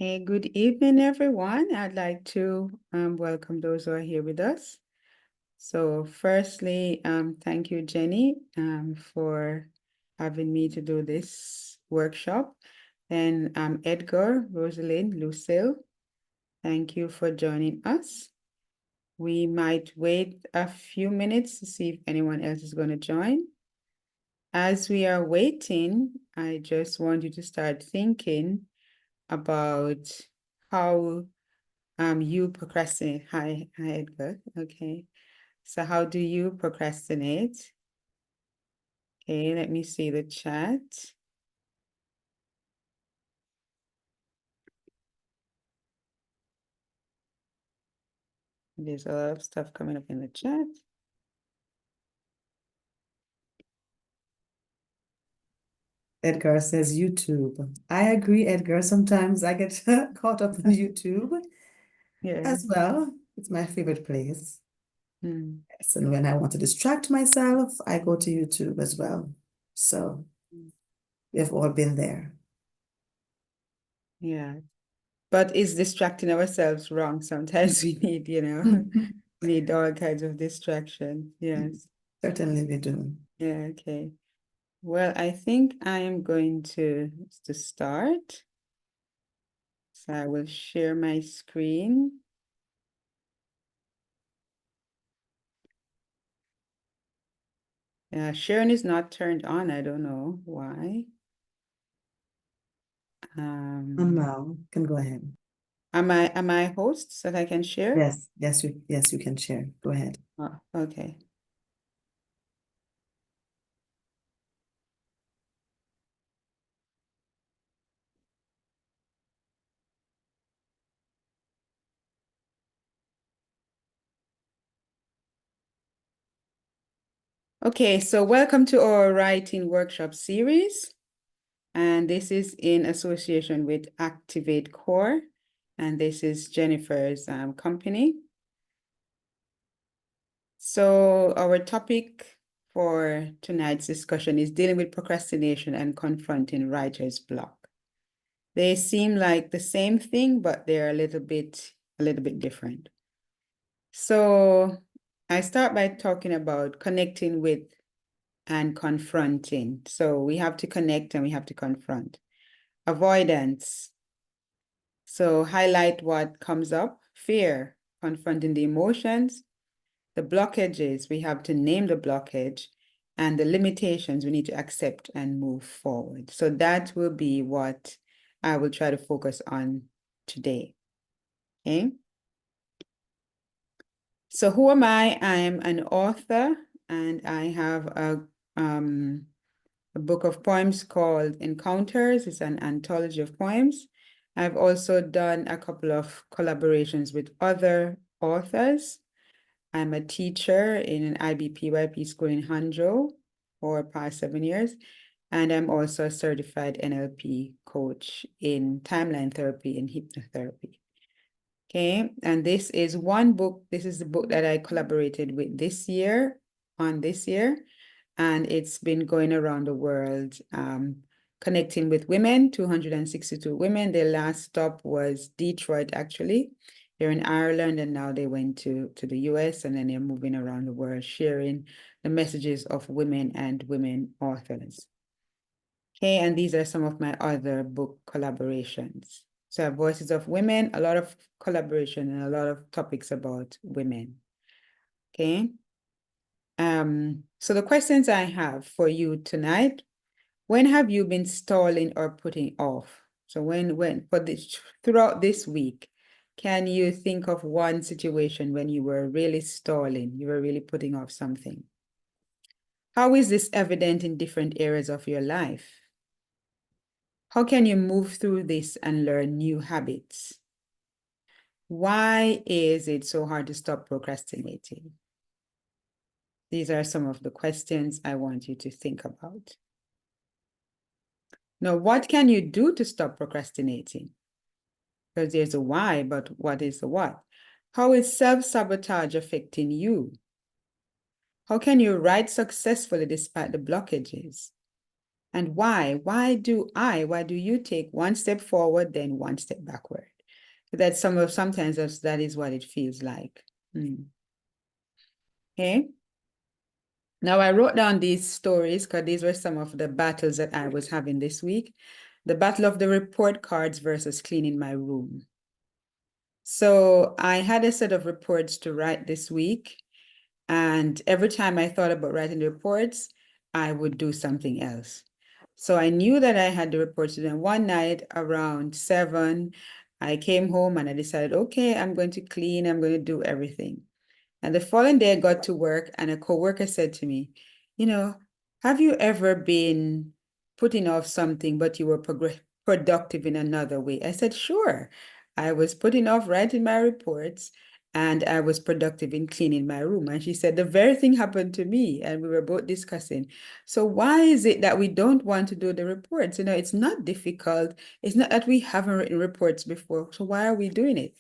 Hey, good evening, everyone. I'd like to welcome those who are here with us. So firstly, thank you, Jenny, for having me to do this workshop. And Edgar, Rosalind, Lucille, thank you for joining us. We might wait a few minutes to see if anyone else is going to join. As we are waiting, I just want you to start thinking about how you procrastinate. Hi, Edgar. Okay. So how do you procrastinate? Okay, let me see the chat. There's a lot of stuff coming up in the chat. Edgar says YouTube. I agree, Edgar. Sometimes I get caught up on YouTube Yeah. as well. It's my favorite place. Mm. Yes, and when I want to distract myself, I go to YouTube as well. So we've all been there. Yeah. But is distracting ourselves wrong? Sometimes we need, need all kinds of distraction. Yes. Certainly we do. Yeah, okay. Well, I think I am going to start. So I will share my screen. Sharing is not turned on. I don't know why. Mel, can go ahead. Am I host so that I can share? Yes, you can share. Go ahead. Oh, okay. Okay, so welcome to our writing workshop series. And this is in association with Activate Core. And this is Jennifer's company. So our topic for tonight's discussion is dealing with procrastination and confronting writer's block. They seem like the same thing, but they're a little bit different. So I start by talking about connecting with and confronting. So we have to connect and we have to confront. Avoidance. So highlight what comes up. Fear, confronting the emotions. The blockages, we have to name the blockage, and the limitations we need to accept and move forward. So that will be what I will try to focus on today. Okay. So who am I? I am an author and I have a book of poems called Encounters. It's an anthology of poems. I've also done a couple of collaborations with other authors. I'm a teacher in an IBPYP school in Hangzhou for past 7 years. And I'm also a certified NLP coach in timeline therapy and hypnotherapy. Okay, and this is one book. This is the book that I collaborated with this year, and it's been going around the world, connecting with women, 262 women. Their last stop was Detroit, actually. They're in Ireland, and now they went to the US, and then they're moving around the world, sharing the messages of women and women authors. Okay, and these are some of my other book collaborations. So Voices of Women, a lot of collaboration and a lot of topics about women. Okay. So the questions I have for you tonight, when have you been stalling or putting off? So when for this throughout this week, can you think of one situation when you were really stalling, you were really putting off something? How is this evident in different areas of your life? How can you move through this and learn new habits? Why is it so hard to stop procrastinating? These are some of the questions I want you to think about. Now, what can you do to stop procrastinating? Because there's a why, but what is the what? How is self-sabotage affecting you? How can you write successfully despite the blockages? And why? Why do you take one step forward, then one step backward? That sometimes that is what it feels like. Okay. Now I wrote down these stories because these were some of the battles that I was having this week. The battle of the report cards versus cleaning my room. So I had a set of reports to write this week. And every time I thought about writing the reports, I would do something else. So I knew that I had the reports to do. And one night around 7, I came home and I decided, okay, I'm going to clean, I'm going to do everything. And the following day I got to work and a coworker said to me, have you ever been putting off something, but you were productive in another way? I said, sure. I was putting off writing my reports and I was productive in cleaning my room. And she said, the very thing happened to me. And we were both discussing. So why is it that we don't want to do the reports? It's not difficult. It's not that we haven't written reports before. So why are we doing it?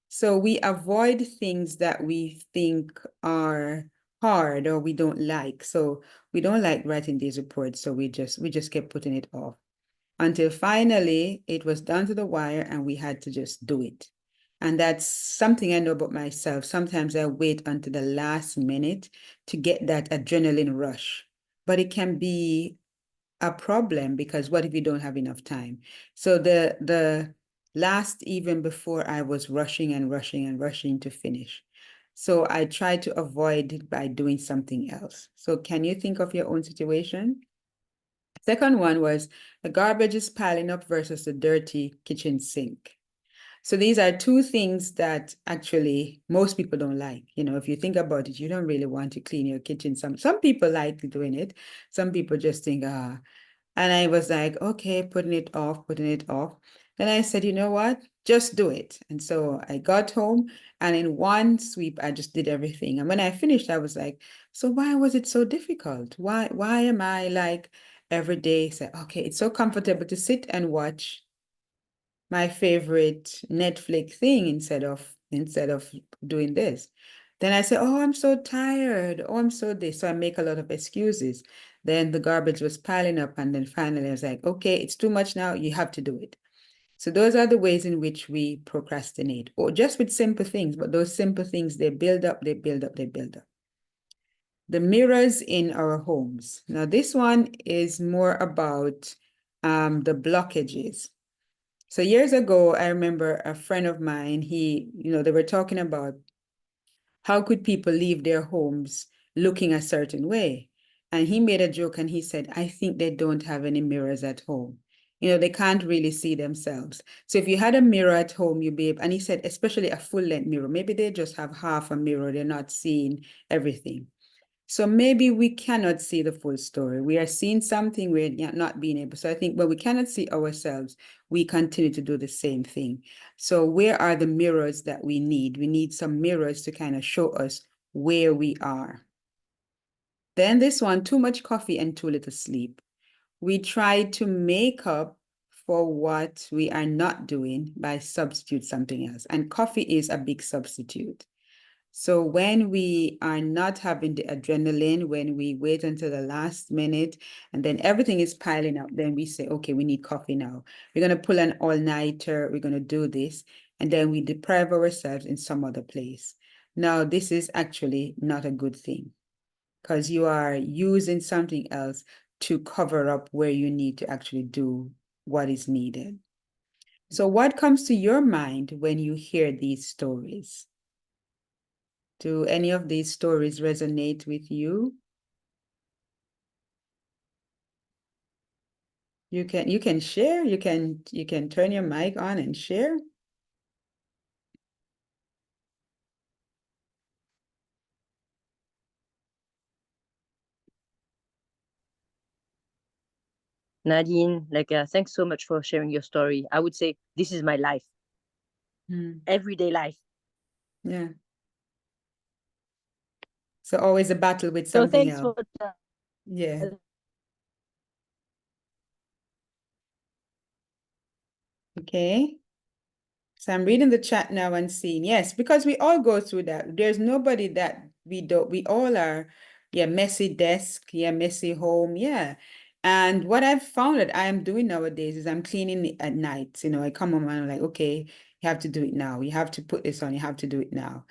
So we avoid things that we think are hard or we don't like. So we don't like writing these reports. So we just kept putting it off until finally it was down to the wire and we had to just do it. And that's something I know about myself. Sometimes I wait until the last minute to get that adrenaline rush, but it can be a problem because what if you don't have enough time? So the last, even before, I was rushing and rushing and rushing to finish. So I tried to avoid it by doing something else. So can you think of your own situation? Second one was the garbage is piling up versus the dirty kitchen sink. So these are two things that actually most people don't like. If you think about it, you don't really want to clean your kitchen. Some people like doing it. Some people just think, and I was like, okay, putting it off, putting it off. Then I said, you know what? Just do it. And so I got home and in one sweep, I just did everything. And when I finished, I was like, so why was it so difficult? Why am I like every day say, okay, it's so comfortable to sit and watch my favorite Netflix thing instead of doing this. Then I say, oh, I'm so tired. Oh, I'm so this. So I make a lot of excuses. Then the garbage was piling up. And then finally I was like, okay, it's too much now. You have to do it. So those are the ways in which we procrastinate, or just with simple things. But those simple things, they build up, they build up, they build up. The mirrors in our homes. Now, this one is more about the blockages. So years ago, I remember a friend of mine, they were talking about how could people leave their homes looking a certain way? And he made a joke and he said, I think they don't have any mirrors at home. They can't really see themselves. So if you had a mirror at home, you'd be able, and he said, especially a full length mirror, maybe they just have half a mirror, they're not seeing everything. So maybe we cannot see the full story. We are seeing something we're not being able. So I think when we cannot see ourselves, we continue to do the same thing. So where are the mirrors that we need? We need some mirrors to kind of show us where we are. Then this one, too much coffee and too little sleep. We try to make up for what we are not doing by substitute something else. And coffee is a big substitute. So when we are not having the adrenaline, when we wait until the last minute and then everything is piling up, then we say, okay, we need coffee now. We're going to pull an all-nighter. We're going to do this. And then we deprive ourselves in some other place. Now, this is actually not a good thing because you are using something else to cover up where you need to actually do what is needed. So what comes to your mind when you hear these stories? Do any of these stories resonate with you? You can share, you can turn your mic on and share. Nadine, thanks so much for sharing your story. I would say this is my life, everyday life. Yeah. So always a battle with So something thanks else. for Yeah. Okay. So I'm reading the chat now and seeing, yes, because we all go through that. There's nobody that we all are, yeah, messy desk, yeah, messy home, yeah. And what I've found that I am doing nowadays is I'm cleaning at night. You know, I come home and I'm like, okay, you have to do it now. You have to put this on. You have to do it now.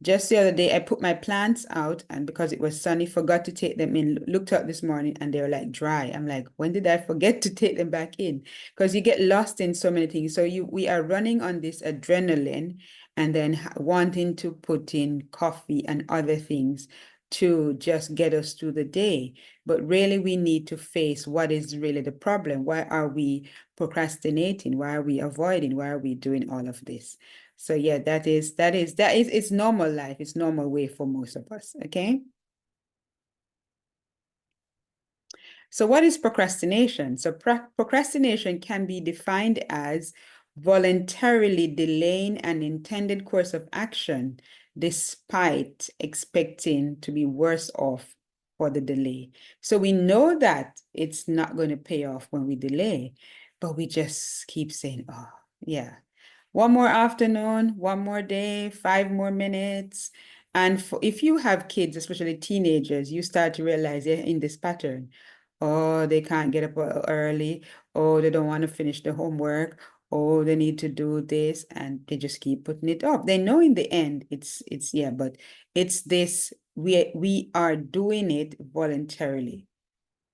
Just the other day, I put my plants out, and because it was sunny, forgot to take them in. Looked up this morning and they were like dry. I'm like, when did I forget to take them back in? Because you get lost in so many things. So we are running on this adrenaline and then wanting to put in coffee and other things to just get us through the day. But really, we need to face what is really the problem. Why are we procrastinating? Why are we avoiding? Why are we doing all of this? So yeah, that is it's normal life. It's normal way for most of us. Okay. So what is procrastination? So procrastination can be defined as voluntarily delaying an intended course of action despite expecting to be worse off for the delay. So we know that it's not going to pay off when we delay, but we just keep saying, oh, yeah, one more afternoon, one more day, 5 more minutes. And if you have kids, especially teenagers, you start to realize they're in this pattern. Oh, they can't get up early. Oh, they don't want to finish the homework. Oh, they need to do this, and they just keep putting it off. They know in the end it's yeah, but it's this we are doing it voluntarily.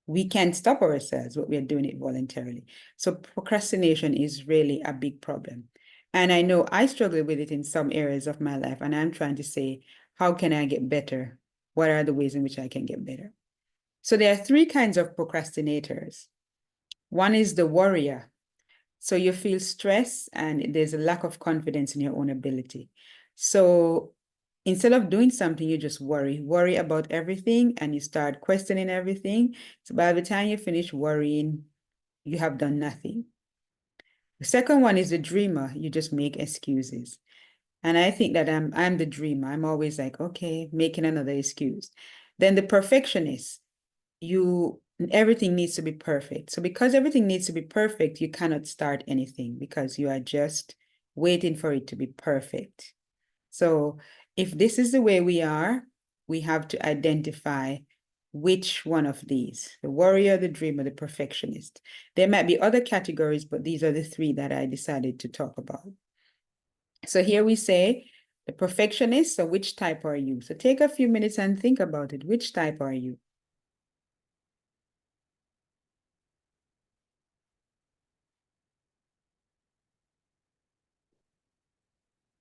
We can't stop ourselves, but we are doing it voluntarily. So procrastination is really a big problem. And I know I struggle with it in some areas of my life, and I'm trying to say, how can I get better? What are the ways in which I can get better? So there are three kinds of procrastinators. One is the worrier. So you feel stress and there's a lack of confidence in your own ability. So instead of doing something, you just worry about everything, and you start questioning everything. So by the time you finish worrying, you have done nothing. The second one is the dreamer. You just make excuses. And I think that I'm the dreamer. I'm always like, okay, making another excuse. Then the perfectionist, everything needs to be perfect. So because everything needs to be perfect, you cannot start anything because you are just waiting for it to be perfect. So if this is the way we are, we have to identify which one of these, the warrior, the dreamer, the perfectionist. There might be other categories, but these are the three that I decided to talk about. So here we say the perfectionist. So which type are you? So take a few minutes and think about it. Which type are you?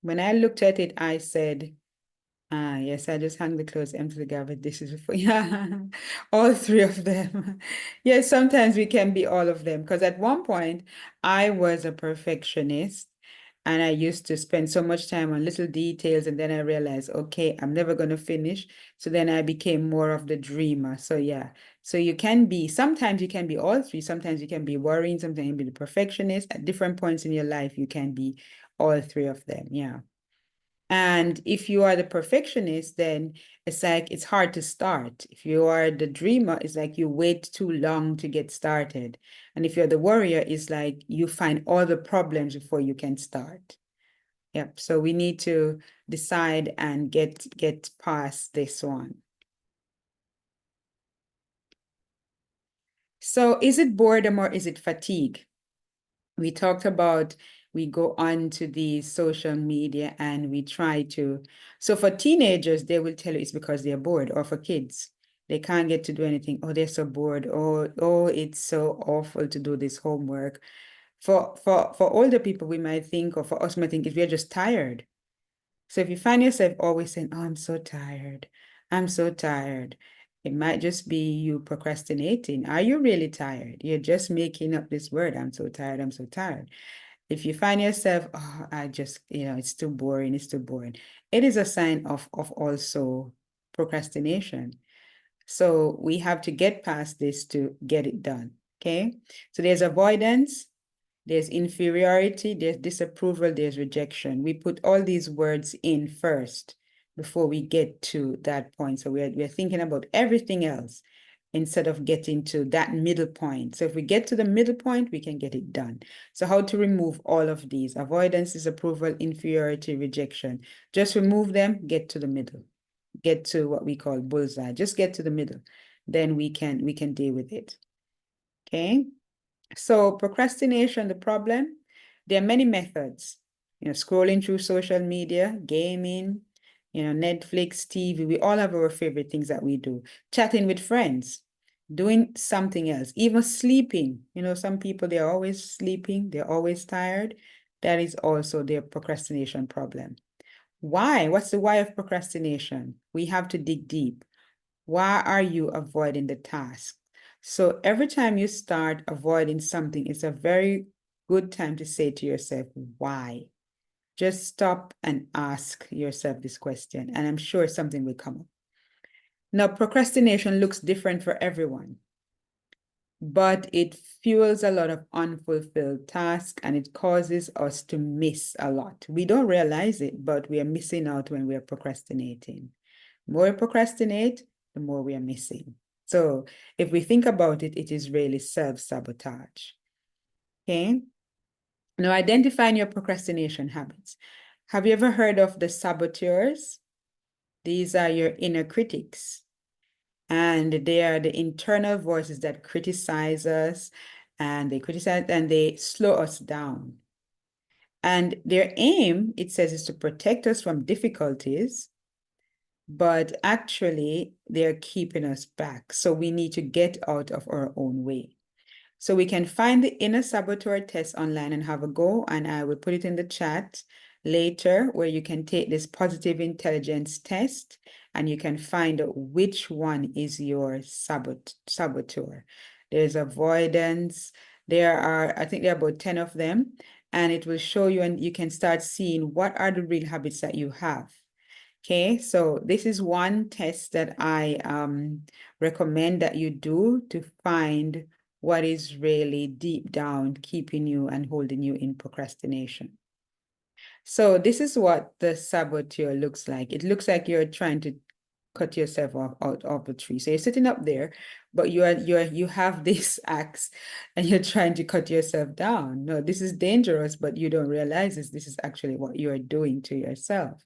When I looked at it, I said, yes, I just hung the clothes, empty the garbage, dishes for yeah, all three of them. Yes, sometimes we can be all of them because at one point I was a perfectionist and I used to spend so much time on little details, and then I realized, okay, I'm never going to finish. So then I became more of the dreamer. So yeah, so sometimes you can be all three. Sometimes you can be worrying, sometimes you can be the perfectionist. At different points in your life, you can be all three of them. Yeah. And if you are the perfectionist, then it's like it's hard to start. If you are the dreamer, it's like you wait too long to get started. And if you're the warrior, it's like you find all the problems before you can start. Yep. So we need to decide and get past this one. So is it boredom or is it fatigue? We talked about we go on to the social media and we try to. So for teenagers, they will tell you it's because they're bored, or for kids, they can't get to do anything. Oh, they're so bored. Oh, it's so awful to do this homework. For older people, we might think, or for us, we might think, if we're just tired. So if you find yourself always saying, oh, I'm so tired, I'm so tired, it might just be you procrastinating. Are you really tired? You're just making up this word, I'm so tired, I'm so tired. If you find yourself, oh, I just, it's too boring, it's too boring, it is a sign of also procrastination. So we have to get past this to get it done, okay? So there's avoidance, there's inferiority, there's disapproval, there's rejection. We put all these words in first before we get to that point. So we're thinking about everything else instead of getting to that middle point. So if we get to the middle point, we can get it done. So how to remove all of these? Avoidance, disapproval, inferiority, rejection. Just remove them, get to the middle. Get to what we call bullseye. Just get to the middle. Then we can deal with it. Okay. So procrastination, the problem, there are many methods, scrolling through social media, gaming, Netflix, TV, we all have our favorite things that we do. Chatting with friends, doing something else, even sleeping. Some people, they're always sleeping, they're always tired. That is also their procrastination problem. Why? What's the why of procrastination? We have to dig deep. Why are you avoiding the task? So every time you start avoiding something, it's a very good time to say to yourself, why? Just stop and ask yourself this question, and I'm sure something will come up. Now, procrastination looks different for everyone, but it fuels a lot of unfulfilled tasks and it causes us to miss a lot. We don't realize it, but we are missing out when we are procrastinating. The more we procrastinate, the more we are missing. So if we think about it, it is really self-sabotage. Okay. Now, identifying your procrastination habits. Have you ever heard of the saboteurs? These are your inner critics. And they are the internal voices that criticize us, and they criticize and they slow us down. And their aim, it says, is to protect us from difficulties, but actually they're keeping us back. So we need to get out of our own way. So we can find the inner saboteur test online and have a go, and I will put it in the chat later where you can take this positive intelligence test and you can find out which one is your saboteur. There's avoidance. I think there are about 10 of them, and it will show you, and you can start seeing what are the real habits that you have. Okay, so this is one test that I recommend that you do to find what is really deep down keeping you and holding you in procrastination. So this is what the saboteur looks like. It looks like you're trying to cut yourself out of the tree. So you're sitting up there, but you have this axe and you're trying to cut yourself down. No, this is dangerous, but you don't realize this is actually what you're doing to yourself.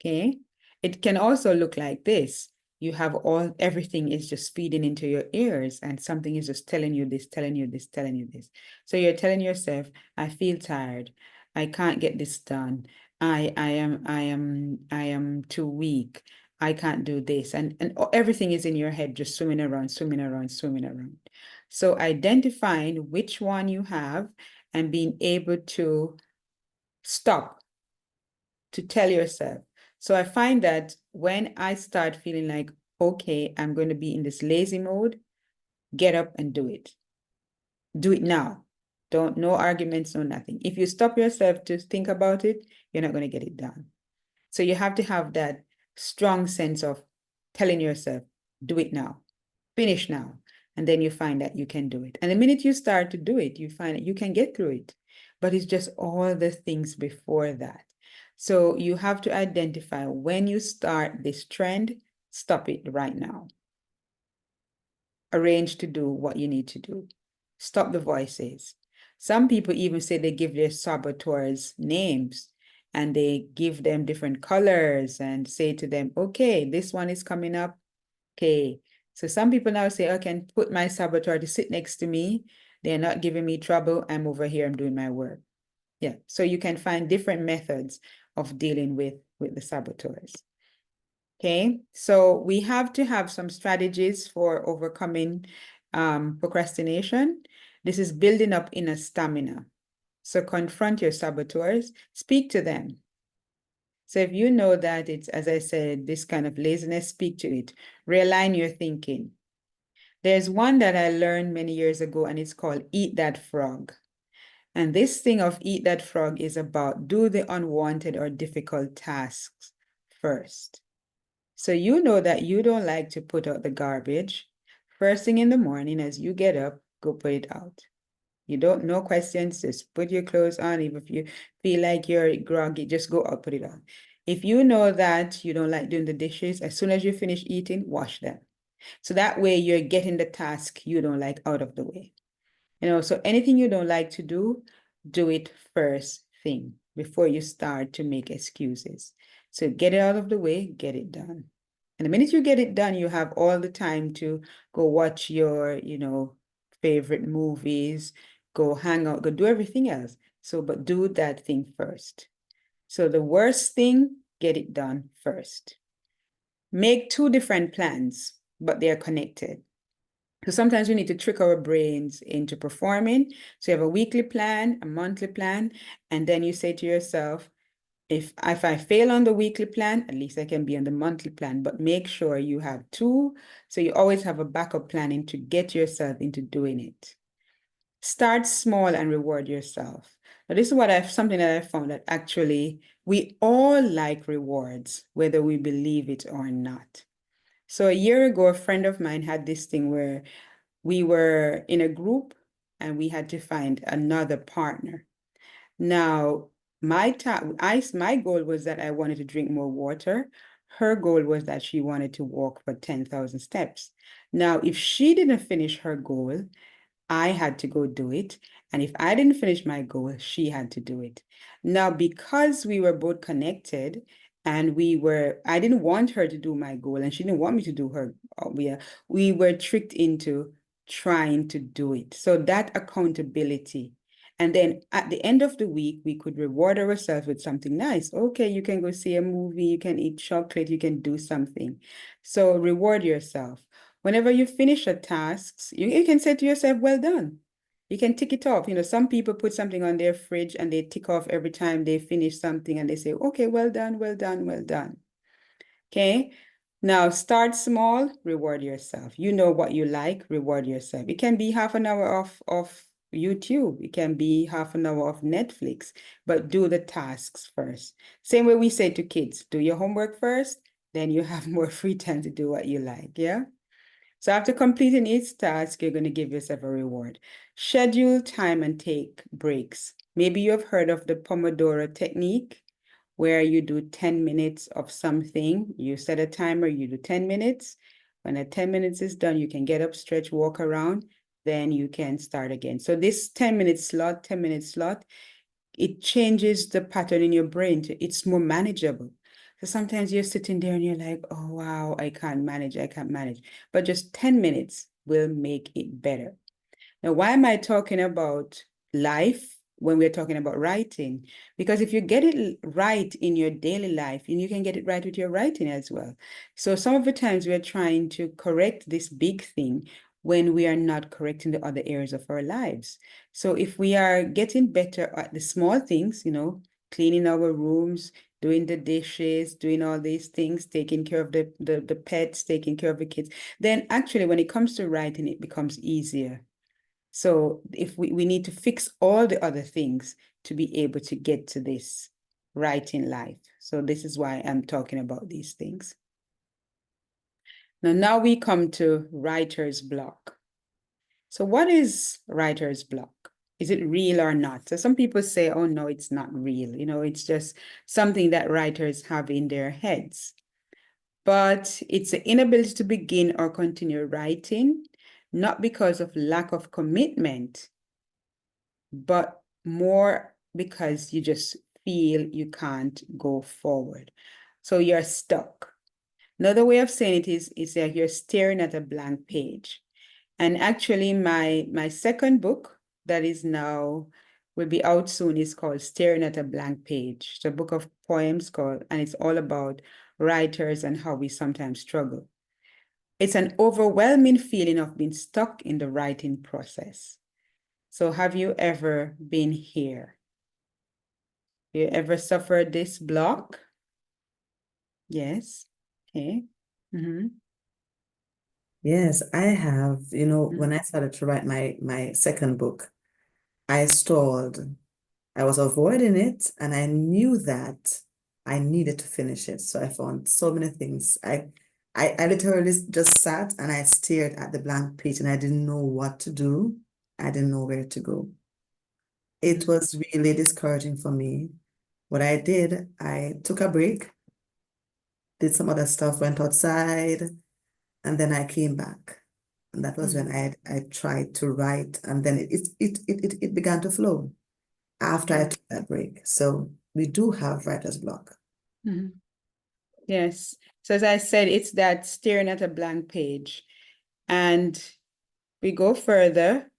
Okay. It can also look like this. You have everything is just feeding into your ears and something is just telling you this, telling you this, telling you this. So you're telling yourself, I feel tired. I can't get this done. I am too weak. I can't do this. And everything is in your head, just swimming around, swimming around, swimming around. So identifying which one you have and being able to stop, to tell yourself. So I find that when I start feeling like, okay, I'm going to be in this lazy mode, get up and do it. Do it now. No arguments, no nothing. If you stop yourself to think about it, you're not going to get it done. So you have to have that strong sense of telling yourself, do it now, finish now. And then you find that you can do it. And the minute you start to do it, you find that you can get through it. But it's just all the things before that. So you have to identify when you start this trend, stop it right now. Arrange to do what you need to do. Stop the voices. Some people even say they give their saboteurs names and they give them different colors and say to them, okay, this one is coming up. Okay. So some people now say, I can put my saboteur to sit next to me. They're not giving me trouble. I'm over here. I'm doing my work. Yeah. So you can find different methods of dealing with the saboteurs. Okay. So we have to have some strategies for overcoming procrastination. This is building up inner stamina. So confront your saboteurs, speak to them. So if you know that it's, as I said, this kind of laziness, speak to it. Realign your thinking. There's one that I learned many years ago, and it's called Eat That Frog. And this thing of Eat That Frog is about do the unwanted or difficult tasks first. So you know that you don't like to put out the garbage. First thing in the morning, as you get up, go put it out. You don't, no questions, just put your clothes on. Even if you feel like you're groggy, just go out, put it on. If you know that you don't like doing the dishes, as soon as you finish eating, wash them. So that way you're getting the task you don't like out of the way. So anything you don't like to do it first thing before you start to make excuses. So get it out of the way, get it done. And the minute you get it done, you have all the time to go watch your, favorite movies, go hang out, go do everything else. So, but do that thing first. So the worst thing, get it done first. Make 2 different plans, but they're connected. So sometimes we need to trick our brains into performing. So you have a weekly plan, a monthly plan, and then you say to yourself, if I fail on the weekly plan, at least I can be on the monthly plan, but make sure you have 2. So you always have a backup planning to get yourself into doing it. Start small and reward yourself. Now, this is something that I found, that actually we all like rewards, whether we believe it or not. So a year ago, a friend of mine had this thing where we were in a group and we had to find another partner. Now, my goal was that I wanted to drink more water. Her goal was that she wanted to walk for 10,000 steps. Now, if she didn't finish her goal, I had to go do it. And if I didn't finish my goal, she had to do it. Now, because we were both connected and I didn't want her to do my goal and she didn't want me to do her, we were tricked into trying to do it. So that accountability. And then at the end of the week, we could reward ourselves with something nice. Okay, you can go see a movie, you can eat chocolate, you can do something. So reward yourself. Whenever you finish a task, you can say to yourself, well done. You can tick it off. Some people put something on their fridge and they tick off every time they finish something and they say, okay, well done, well done, well done. Okay. Now start small, reward yourself. You know what you like, reward yourself. It can be half an hour of YouTube. It can be half an hour of Netflix, but do the tasks first. Same way we say to kids, do your homework first, then you have more free time to do what you like. Yeah. So after completing each task, you're going to give yourself a reward. Schedule time and take breaks. Maybe you've heard of the Pomodoro technique, where you do 10 minutes of something. You set a timer, you do 10 minutes. When the 10 minutes is done, you can get up, stretch, walk around, then you can start again. So this 10-minute slot, 10-minute slot, it changes the pattern in your brain. It's more manageable. So sometimes you're sitting there and you're like, oh, wow, I can't manage. But just 10 minutes will make it better. Now, why am I talking about life when we're talking about writing? Because if you get it right in your daily life, and you can get it right with your writing as well. So some of the times we're trying to correct this big thing when we are not correcting the other areas of our lives. So if we are getting better at the small things, cleaning our rooms, doing the dishes, doing all these things, taking care of the pets, taking care of the kids, then actually when it comes to writing, it becomes easier. So if we need to fix all the other things to be able to get to this writing life. So this is why I'm talking about these things. Now we come to writer's block. So what is writer's block? Is it real or not? So some people say, oh no, it's not real. It's just something that writers have in their heads. But it's the inability to begin or continue writing, not because of lack of commitment, but more because you just feel you can't go forward. So you're stuck. Another way of saying it is that you're staring at a blank page. And actually, my second book that will be out soon is called Staring at a Blank Page. It's a book of poems and it's all about writers and how we sometimes struggle. It's an overwhelming feeling of being stuck in the writing process. So have you ever been here? You ever suffered this block? Yes. Okay. Yes, I have. When I started to write my second book, I stalled. I was avoiding it, and I knew that I needed to finish it. So I found so many things. I literally just sat and I stared at the blank page, and I didn't know what to do. I didn't know where to go. It was really discouraging for me. What I did, I took a break, did some other stuff, went outside, and then I came back. And that was when I tried to write, and then it began to flow after I took that break. So we do have writer's block. Yes. So as I said, it's that staring at a blank page. And we go further.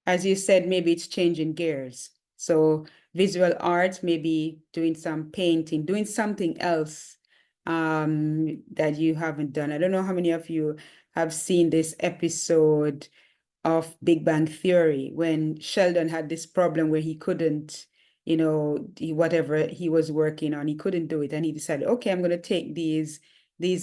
as you said, maybe it's changing gears. So visual arts, maybe doing some painting, doing something else that you haven't done. I don't know how many of you have seen this episode of Big Bang Theory when Sheldon had this problem where he couldn't, whatever he was working on, he couldn't do it. And he decided, okay, I'm going to take these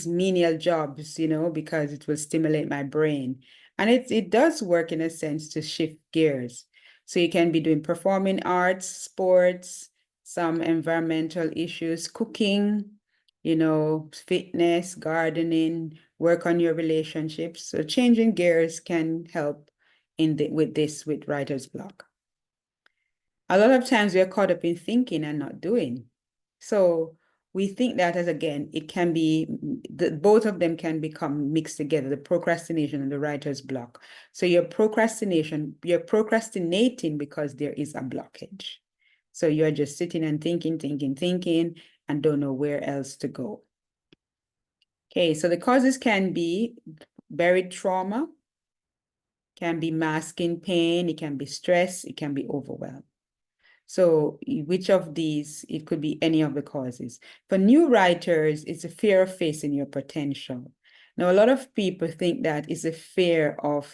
menial jobs, because it will stimulate my brain. And it does work in a sense to shift gears. So you can be doing performing arts, sports, some environmental issues, cooking, fitness, gardening, work on your relationships. So changing gears can help with writer's block. A lot of times we are caught up in thinking and not doing. So we think that it can be, both of them can become mixed together, the procrastination and the writer's block. So you're procrastinating because there is a blockage. So you're just sitting and thinking, and don't know where else to go. Okay, so the causes can be buried trauma, can be masking pain, it can be stress, it can be overwhelm. So which of these, it could be any of the causes. For new writers, it's a fear of facing your potential. Now, a lot of people think that is a fear of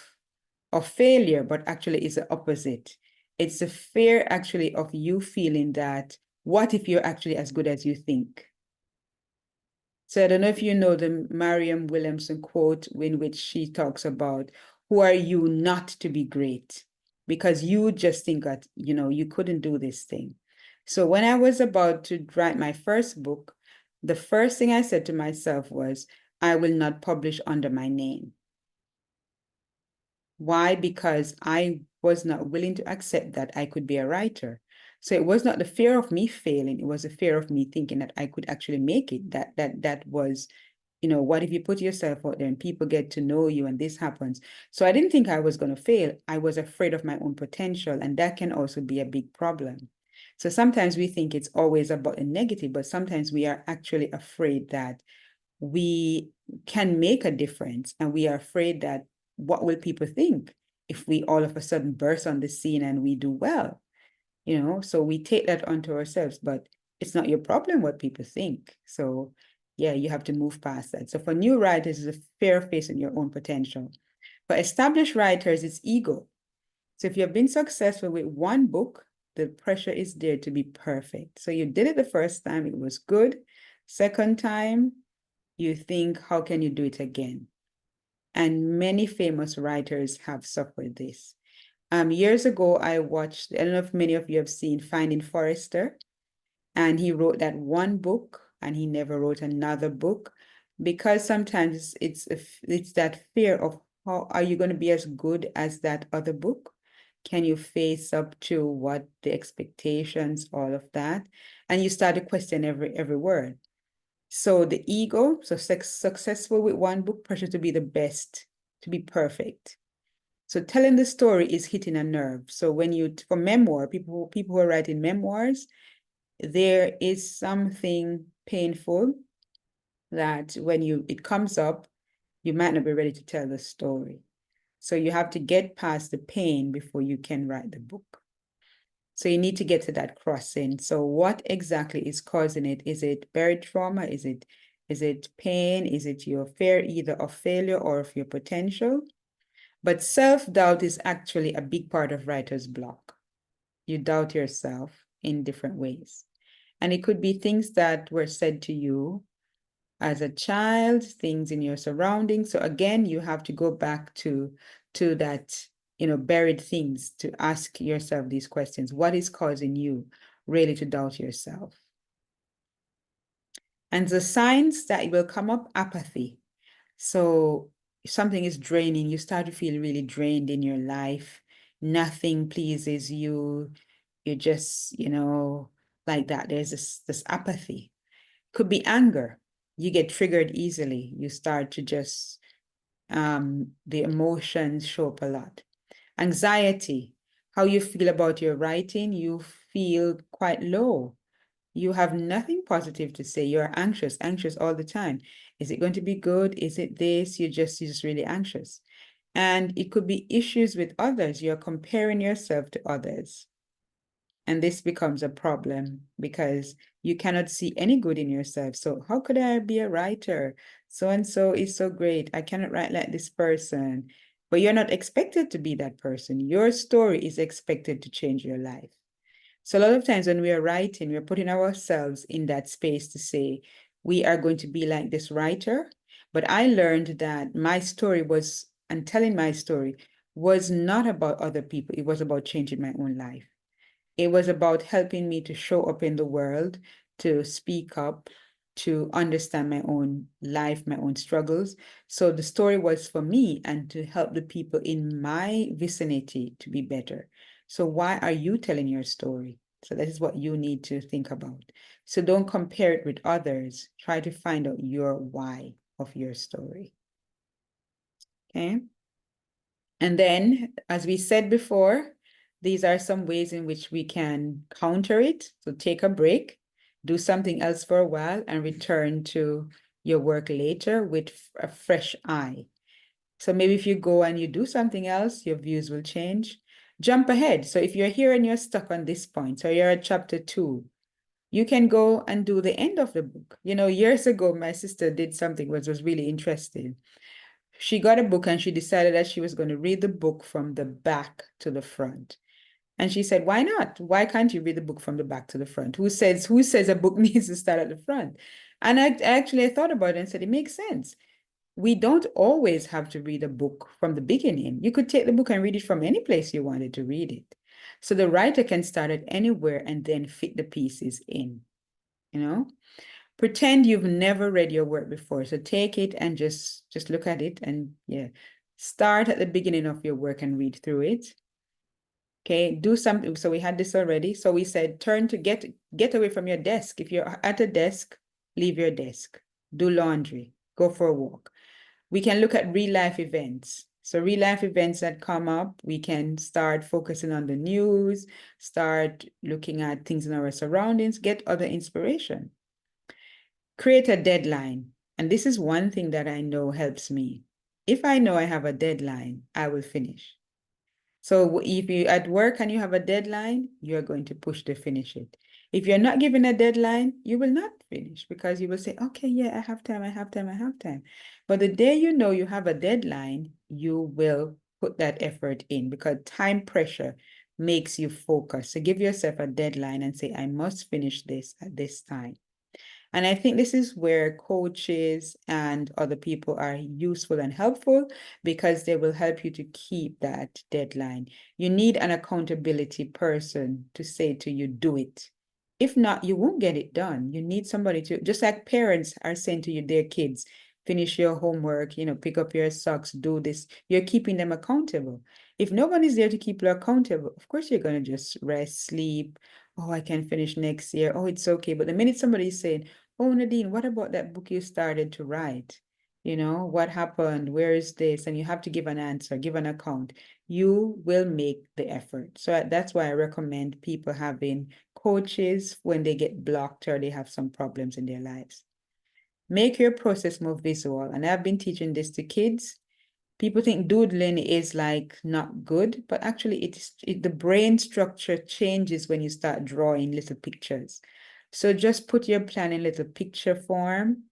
failure, but actually it's the opposite. It's a fear actually of you feeling that, what if you're actually as good as you think? So I don't know if you know the Mariam Williamson quote in which she talks about, who are you not to be great? Because you just think that, you couldn't do this thing. So when I was about to write my first book, the first thing I said to myself was, I will not publish under my name. Why? Because I was not willing to accept that I could be a writer. So it was not the fear of me failing, it was the fear of me thinking that I could actually make it. That was, what if you put yourself out there and people get to know you and this happens? So I didn't think I was going to fail. I was afraid of my own potential, and that can also be a big problem. So sometimes we think it's always about the negative, but sometimes we are actually afraid that we can make a difference, and we are afraid that, what will people think if we all of a sudden burst on the scene and we do well? So we take that onto ourselves, but it's not your problem what people think. So yeah, you have to move past that. So for new writers, it's a fear of facing your own potential. For established writers, it's ego. So if you've been successful with one book, the pressure is there to be perfect. So you did it the first time, it was good. Second time, you think, how can you do it again? And many famous writers have suffered this. Years ago, I don't know if many of you have seen Finding Forrester, and he wrote that one book and he never wrote another book, because sometimes it's that fear of, how are you going to be as good as that other book? Can you face up to what the expectations, all of that? And you start to question every word. So the ego, so successful with one book, pressure to be the best, to be perfect. So telling the story is hitting a nerve. So for memoir, people who are writing memoirs, there is something painful that when it comes up, you might not be ready to tell the story. So you have to get past the pain before you can write the book. So you need to get to that crossing. So what exactly is causing it? Is it buried trauma? Is it pain? Is it your fear either of failure or of your potential? But self-doubt is actually a big part of writer's block. You doubt yourself in different ways. And it could be things that were said to you as a child, things in your surroundings. So again, you have to go back to that, buried things, to ask yourself these questions. What is causing you really to doubt yourself? And the signs that will come up, apathy. So if something is draining, you start to feel really drained in your life. Nothing pleases you. You're just, like that. There's this apathy. Could be anger. You get triggered easily. You start to just, the emotions show up a lot. Anxiety, how you feel about your writing, you feel quite low. You have nothing positive to say. You're anxious all the time. Is it going to be good? Is it this? You're just really anxious. And it could be issues with others. You're comparing yourself to others. And this becomes a problem because you cannot see any good in yourself. So how could I be a writer? So-and-so is so great. I cannot write like this person. But you're not expected to be that person. Your story is expected to change your life. So a lot of times when we are writing, we're putting ourselves in that space to say, we are going to be like this writer. But I learned that my story was, and telling my story was not about other people. It was about changing my own life. It was about helping me to show up in the world, to speak up, to understand my own life, my own struggles. So the story was for me and to help the people in my vicinity to be better. So why are you telling your story? So that is what you need to think about. So don't compare it with others. Try to find out your why of your story. Okay. And then, as we said before, these are some ways in which we can counter it. So take a break, do something else for a while, and return to your work later with a fresh eye. So maybe if you go and you do something else, your views will change. Jump ahead. So if you're here and you're stuck on this point, so you're at chapter 2, you can go and do the end of the book. You know, years ago, my sister did something which was really interesting. She got a book and she decided that she was going to read the book from the back to the front. And she said, why not? Why can't you read the book from the back to the front? Who says a book needs to start at the front? And I thought about it and said, it makes sense. We don't always have to read a book from the beginning. You could take the book and read it from any place you wanted to read it. So the writer can start at anywhere and then fit the pieces in, you know? Pretend you've never read your work before. So take it and just look at it and start at the beginning of your work and read through it. Okay, do something. So we had this already. So we said, turn to get away from your desk. If you're at a desk, leave your desk. Do laundry, go for a walk. We can look at real life events. So real life events that come up, we can start focusing on the news, start looking at things in our surroundings, get other inspiration. Create a deadline. And this is one thing that I know helps me. If I know I have a deadline, I will finish. So if you're at work and you have a deadline, you're going to push to finish it. If you're not given a deadline, you will not finish because you will say, okay, yeah, I have time, I have time, I have time. But the day you know you have a deadline, you will put that effort in because time pressure makes you focus. So give yourself a deadline and say, I must finish this at this time. And I think this is where coaches and other people are useful and helpful because they will help you to keep that deadline. You need an accountability person to say to you, do it. If not, you won't get it done. You need somebody to, just like parents are saying to you, their kids, finish your homework, pick up your socks, do this. You're keeping them accountable. If no one is there to keep you accountable, of course you're going to just rest, sleep. Oh, I can finish next year. Oh, it's okay. But the minute somebody is saying, oh, Nadine, what about that book you started to write? What happened? Where is this? And you have to give an answer, give an account. You will make the effort. So that's why I recommend people having coaches when they get blocked or they have some problems in their lives. Make your process more visual. And I've been teaching this to kids. People think doodling is like not good, but actually the brain structure changes when you start drawing little pictures. So just put your plan in little picture form,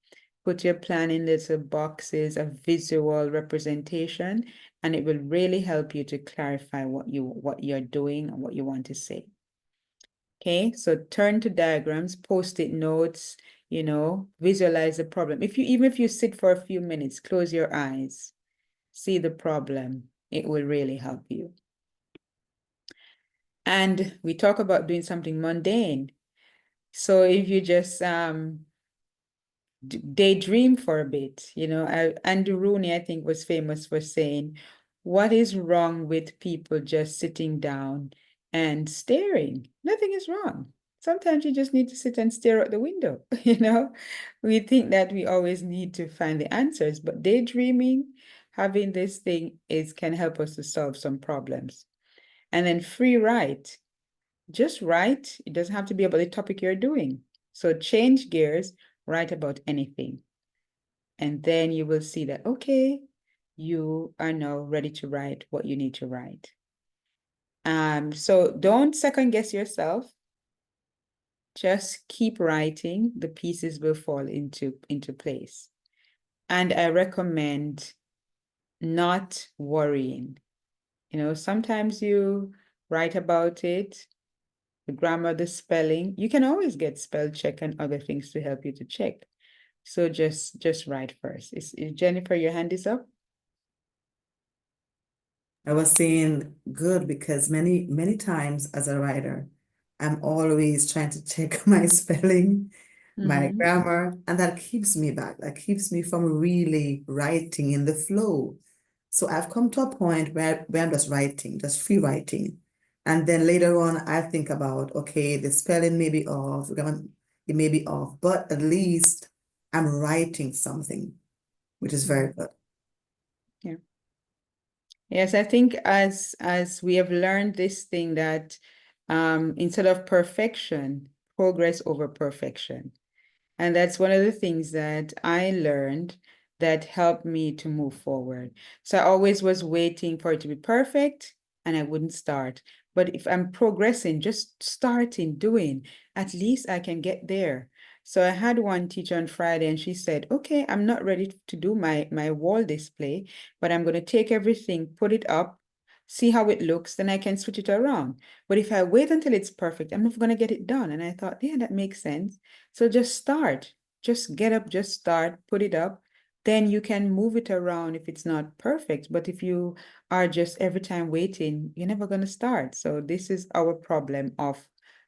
put your plan in little boxes of visual representation, and it will really help you to clarify what you're doing and what you want to say. Okay, so turn to diagrams, post-it notes, visualize the problem. Even if you sit for a few minutes, close your eyes, see the problem, it will really help you. And we talk about doing something mundane. So if you just daydream for a bit, Andy Rooney, I think, was famous for saying, what is wrong with people just sitting down and staring? Nothing is wrong. Sometimes you just need to sit and stare out the window, We think that we always need to find the answers, but daydreaming, having this thing can help us to solve some problems. And then free write. Just write. It doesn't have to be about the topic you're doing. So change gears, write about anything. And then you will see that, okay, you are now ready to write what you need to write. So don't second guess yourself. Just keep writing. The pieces will fall into place. And I recommend not worrying. Sometimes you write about it, the grammar, the spelling. You can always get spell check and other things to help you to check. So just write first. Is Jennifer, your hand is up? I was saying good because many times as a writer, I'm always trying to check my spelling, my grammar, and that keeps me back. That keeps me from really writing in the flow. So I've come to a point where I'm just writing, just free writing. And then later on, I think about, okay, the spelling may be off, grammar, it may be off, but at least I'm writing something, which is very good. Yeah. Yes, I think as we have learned this thing that instead of perfection, progress over perfection. And that's one of the things that I learned that helped me to move forward. So I always was waiting for it to be perfect and I wouldn't start. But if I'm progressing, just starting, doing, at least I can get there. So I had one teacher on Friday and she said, okay, I'm not ready to do my wall display, but I'm going to take everything, put it up, see how it looks, then I can switch it around. But if I wait until it's perfect, I'm never going to get it done. And I thought, yeah, that makes sense. So just start, just get up, just start, put it up. Then you can move it around if it's not perfect. But if you are just every time waiting, you're never going to start. So this is our problem of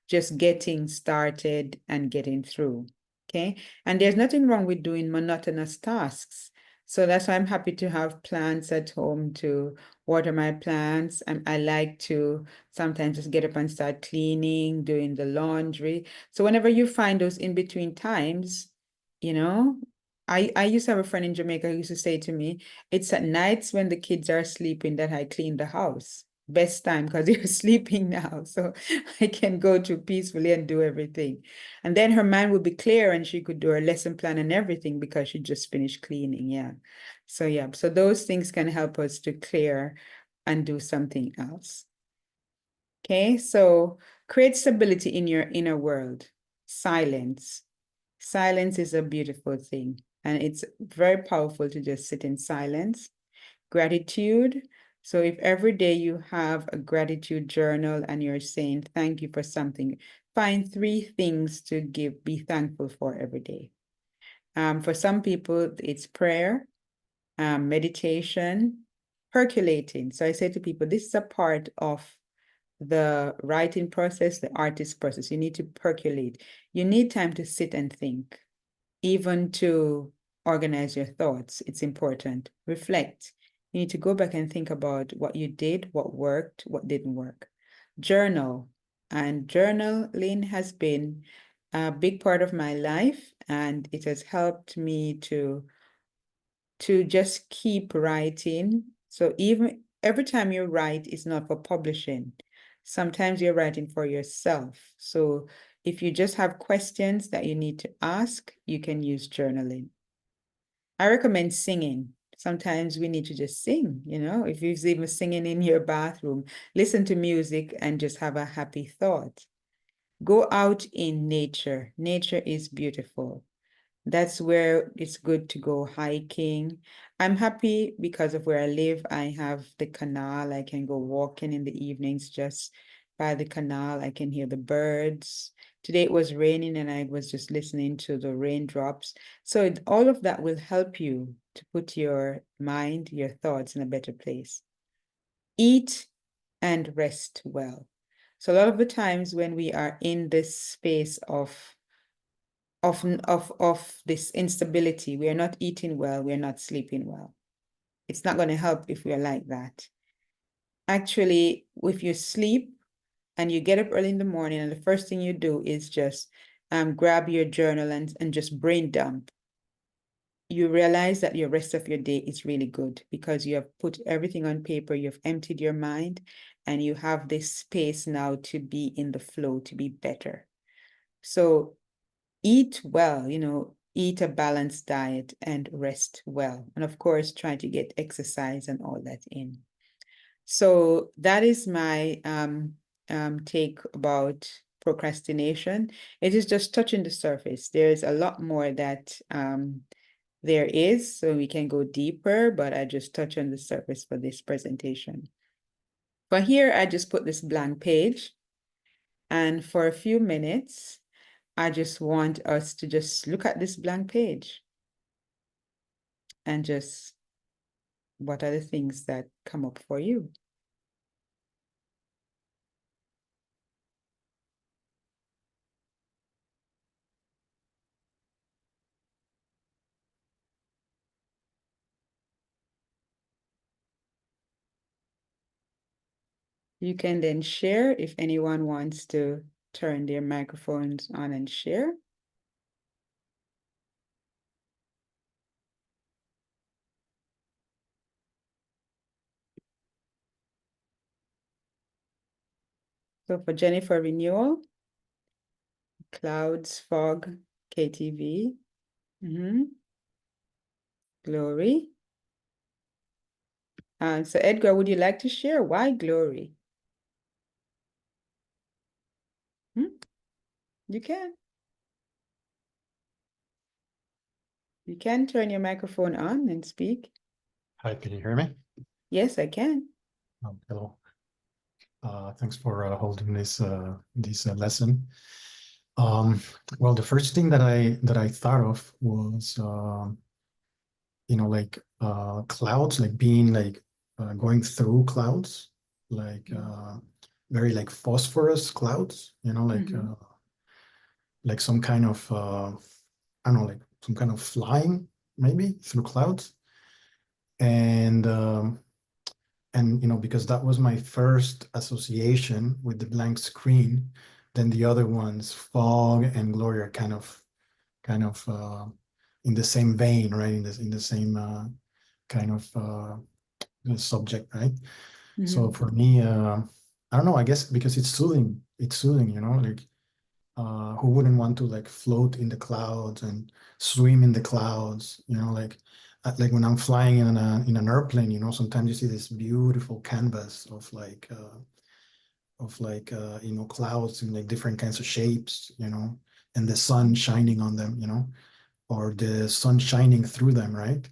just getting started and getting through. Okay. And there's nothing wrong with doing monotonous tasks. So that's why I'm happy to have plants at home to water my plants. And I like to sometimes just get up and start cleaning, doing the laundry. So whenever you find those in between times, I used to have a friend in Jamaica who used to say to me, it's at nights when the kids are sleeping that I clean the house. Best time because they're sleeping now. So I can go to peacefully and do everything. And then her mind would be clear and she could do her lesson plan and everything because she just finished cleaning. Yeah. So yeah, so those things can help us to clear and do something else. Okay, so create stability in your inner world. Silence. Silence is a beautiful thing, and it's very powerful to just sit in silence. Gratitude. So if every day you have a gratitude journal and you're saying thank you for something, find 3 things to be thankful for every day. For some people, it's prayer, meditation, percolating. So I say to people, this is a part of the writing process, the artist process. You need to percolate. You need time to sit and think, even to organize your thoughts. It's important. Reflect. You need to go back and think about what you did, what worked, what didn't work. Journal. And journaling has been a big part of my life, and it has helped me to just keep writing. So even every time you write, it's not for publishing. Sometimes you're writing for yourself. So if you just have questions that you need to ask, you can use journaling. I recommend singing. Sometimes we need to just sing, if you're even singing in your bathroom, listen to music and just have a happy thought. Go out in nature. Nature is beautiful. That's where it's good to go hiking. I'm happy because of where I live. I have the canal. I can go walking in the evenings just by the canal. I can hear the birds. Today it was raining and I was just listening to the raindrops. So all of that will help you to put your mind, your thoughts in a better place. Eat and rest well. So a lot of the times when we are in this space of this instability, we are not eating well, we are not sleeping well. It's not going to help if we are like that. Actually, if you sleep and you get up early in the morning and the first thing you do is just grab your journal and just brain dump, you realize that your rest of your day is really good because you have put everything on paper, you've emptied your mind, and you have this space now to be in the flow, to be better. So eat well, eat a balanced diet, and rest well. And of course, try to get exercise and all that in. So that is my take about procrastination. It is just touching the surface. There's a lot more that there is, so we can go deeper, but I just touch on the surface for this presentation. For here, I just put this blank page, and for a few minutes, I just want us to just look at this blank page and just what are the things that come up for you? You can then share if anyone wants to turn their microphones on and share. So for Jennifer Renewal, clouds, fog, KTV. Glory. So Edgar, would you like to share why glory? You can. You can turn your microphone on and speak. Hi, can you hear me? Yes, I can. Oh, hello. Thanks for holding this lesson. Well, the first thing that I thought of was like clouds, like being like going through clouds, like very like phosphorus clouds, like some kind of I don't know, like some kind of flying maybe through clouds. And because that was my first association with the blank screen, then the other ones, fog and glory, are kind of in the same vein, right? In the same kind of subject, right? So for me, I don't know, I guess because it's soothing, like who wouldn't want to like float in the clouds and swim in the clouds, like when I'm flying in an airplane, sometimes you see this beautiful canvas of clouds in like different kinds of shapes, and the sun shining on them, or the sun shining through them, right?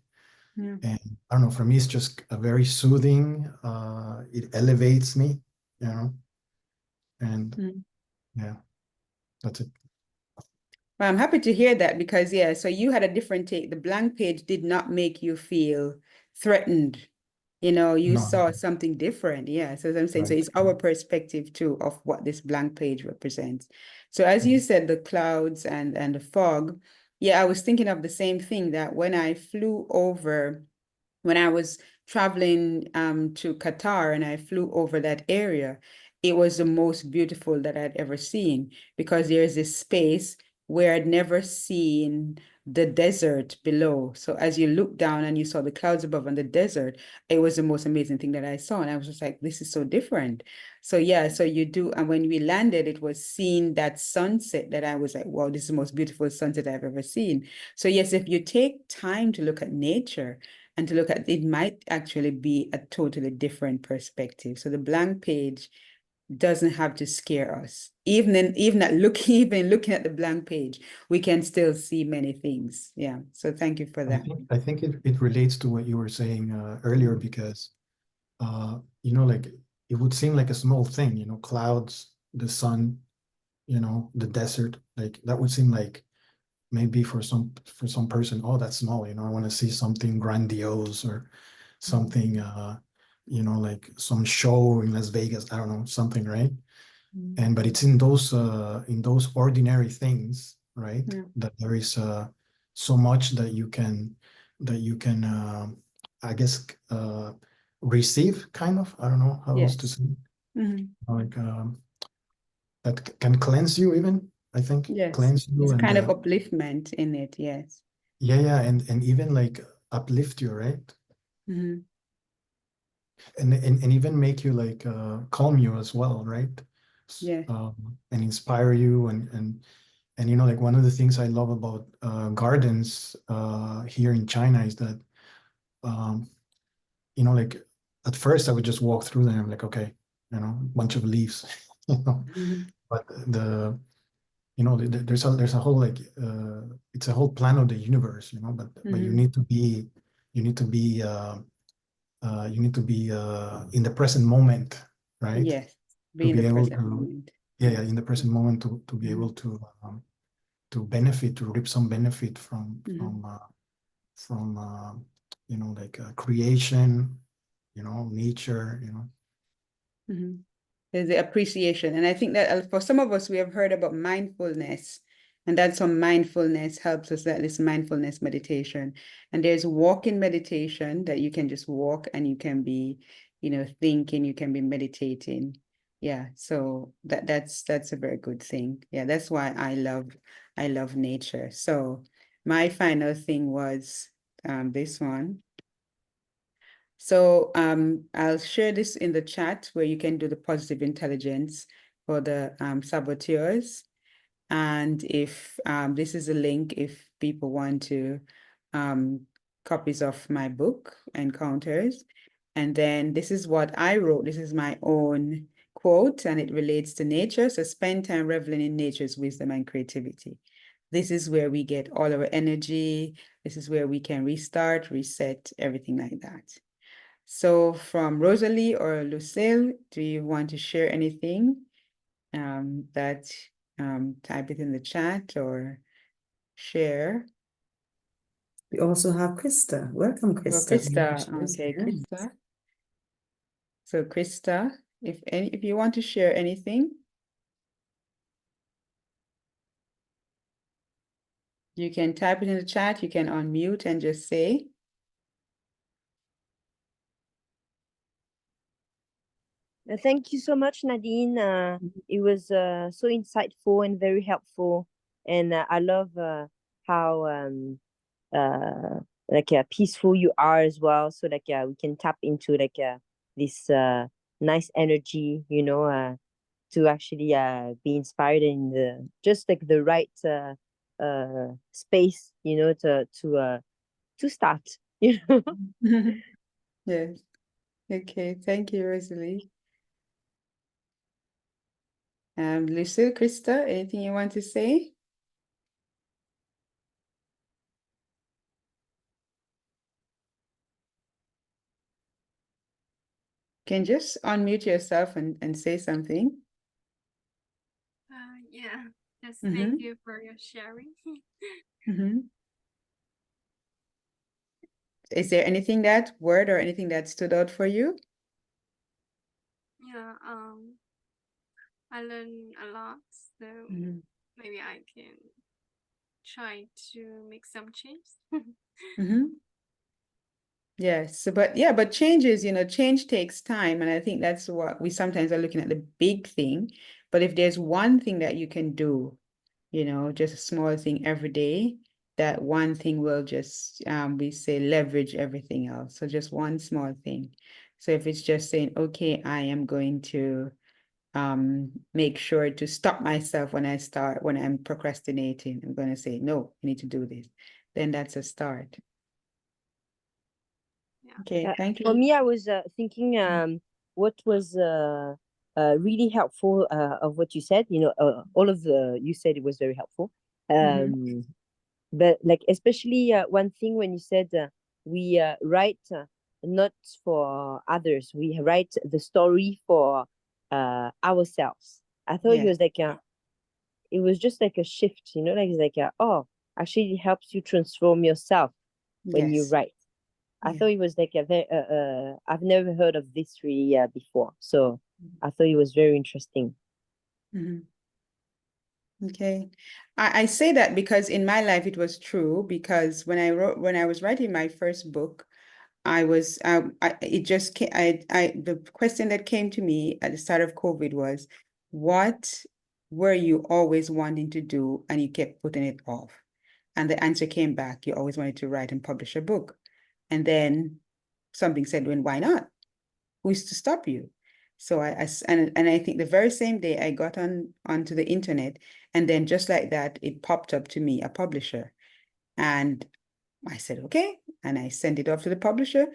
Yeah. And I don't know, for me, it's just a very soothing, it elevates me, and yeah, that's it. Well, I'm happy to hear that because, yeah, so you had a different take. The blank page did not make you feel threatened. You No, saw something different. Yeah. So as I'm saying, so right. it's our perspective too of what this blank page represents. So as you said, the clouds and the fog, yeah, I was thinking of the same thing that when I flew over, when I was traveling to Qatar and I flew over that area, it was the most beautiful that I'd ever seen because there's this space where I'd never seen the desert below. So as you look down and you saw the clouds above and the desert, it was the most amazing thing that I saw. And I was just like, this is so different. So yeah, so you do. And when we landed, it was seeing that sunset that I was like, wow, this is the most beautiful sunset I've ever seen. So yes, if you take time to look at nature, and to look at it might actually be a totally different perspective. So the blank page doesn't have to scare us. Even looking at the blank page, we can still see many things. Yeah. So thank you for that. I think it relates to what you were saying earlier because like it would seem like a small thing, clouds, the sun, the desert, like that would seem like maybe for some person, oh, that's small, I want to see something grandiose or something like some show in Las Vegas, I don't know, something, right? But it's in those ordinary things, right? Yeah. That there is so much that you can I guess receive, kind of, I don't know how else to Yes. say it. Like that can cleanse you, even, I think, Yes. cleanse you, It's and kind of upliftment in it. Yes. yeah, and even like uplift you, right? And even make you like calm you as well, right? Yeah. And inspire you, and And you know, like one of the things I love about gardens here in China is that you know, like at first I would just walk through them like, okay, you know, bunch of leaves, you know. But you know, there's a whole like it's a whole plan of the universe, you know. But you need to be you need to be in the present moment, right? Yes, To be in be the able present to moment. yeah, in the present moment to be able to benefit, to reap some benefit from you know, like creation, you know, nature, you know. There's the appreciation. And I think that for some of us, we have heard about mindfulness, and that's how mindfulness helps us, that this mindfulness meditation. And there's walking meditation that you can just walk and you can be, you know, thinking, you can be meditating. Yeah, so that's a very good thing. Yeah, that's why I love nature. So my final thing was this one. So I'll share this in the chat where you can do the positive intelligence for the saboteurs. And if this is a link, if people want to copies of my book, Encounters. And then this is what I wrote. This is my own quote, and it relates to nature. So spend time reveling in nature's wisdom and creativity. This is where we get all our energy. This is where we can restart, reset, everything like that. So from Rosalie or Lucille, do you want to share anything that type it in the chat or share? We also have Krista. Welcome, Oh, Krista. Krista. Okay, Krista. So Krista, if you want to share anything, you can type it in the chat, you can unmute and just say. Thank you so much, Nadine. It was so insightful and very helpful. And I love how like peaceful you are as well. So like we can tap into like this nice energy, you know, to actually be inspired in the just like the right space, you know, to start, you know. Yes. Okay, thank you, Rosalie. Lucille, Krista, anything you want to say? Can just unmute yourself and say something. Yeah, just Mhm. thank you for your sharing. Is there anything that word or anything that stood out for you? Yeah, I learned a lot, so maybe I can try to make some change. Yes, but changes, change takes time. And I think that's what we sometimes are looking at the big thing. But if there's one thing that you can do, just a small thing every day, that one thing will just, we say, leverage everything else. So just one small thing. So if it's just saying, okay, I am going to make sure to stop myself when I'm procrastinating. I'm going to say, no, I need to do this. Then that's a start. Yeah. Okay, thank you. For me, I was thinking what was really helpful of what you said. You know, all of the you said it was very helpful. But like especially one thing when you said we write not for others, we write the story for ourselves. I thought it Yes. was like it was just like a shift, you know, like it's like oh, actually it helps you transform yourself when you Yes. write. I Yeah. thought it was like a very I've never heard of this really before, so I thought it was very interesting. Okay. I say that because in my life it was true, because when I was writing my first book, I was it just came, the question that came to me at the start of COVID was, what were you always wanting to do and you kept putting it off? And the answer came back, you always wanted to write and publish a book. And then something said, well, why not? Who's to stop you? So and I think the very same day I got onto the internet, and then just like that, it popped up to me, a publisher. And I said, okay. And I sent it off to the publisher.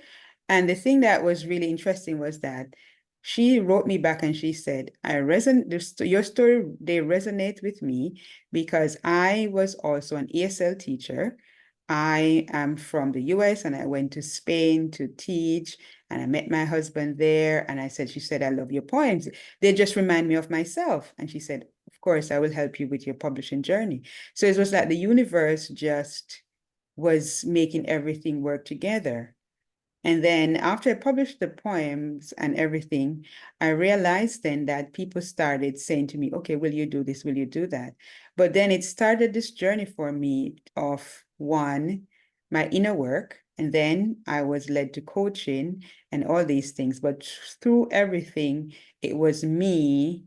And the thing that was really interesting was that she wrote me back and she said, your story, they resonate with me because I was also an ESL teacher. I am from the US and I went to Spain to teach, and I met my husband there. And she said, I love your poems. They just remind me of myself. And she said, of course, I will help you with your publishing journey. So it was like the universe just was making everything work together. And then after I published the poems and everything, I realized then that people started saying to me, okay, will you do this? Will you do that? But then it started this journey for me of one, my inner work. And then I was led to coaching and all these things. But through everything, it was me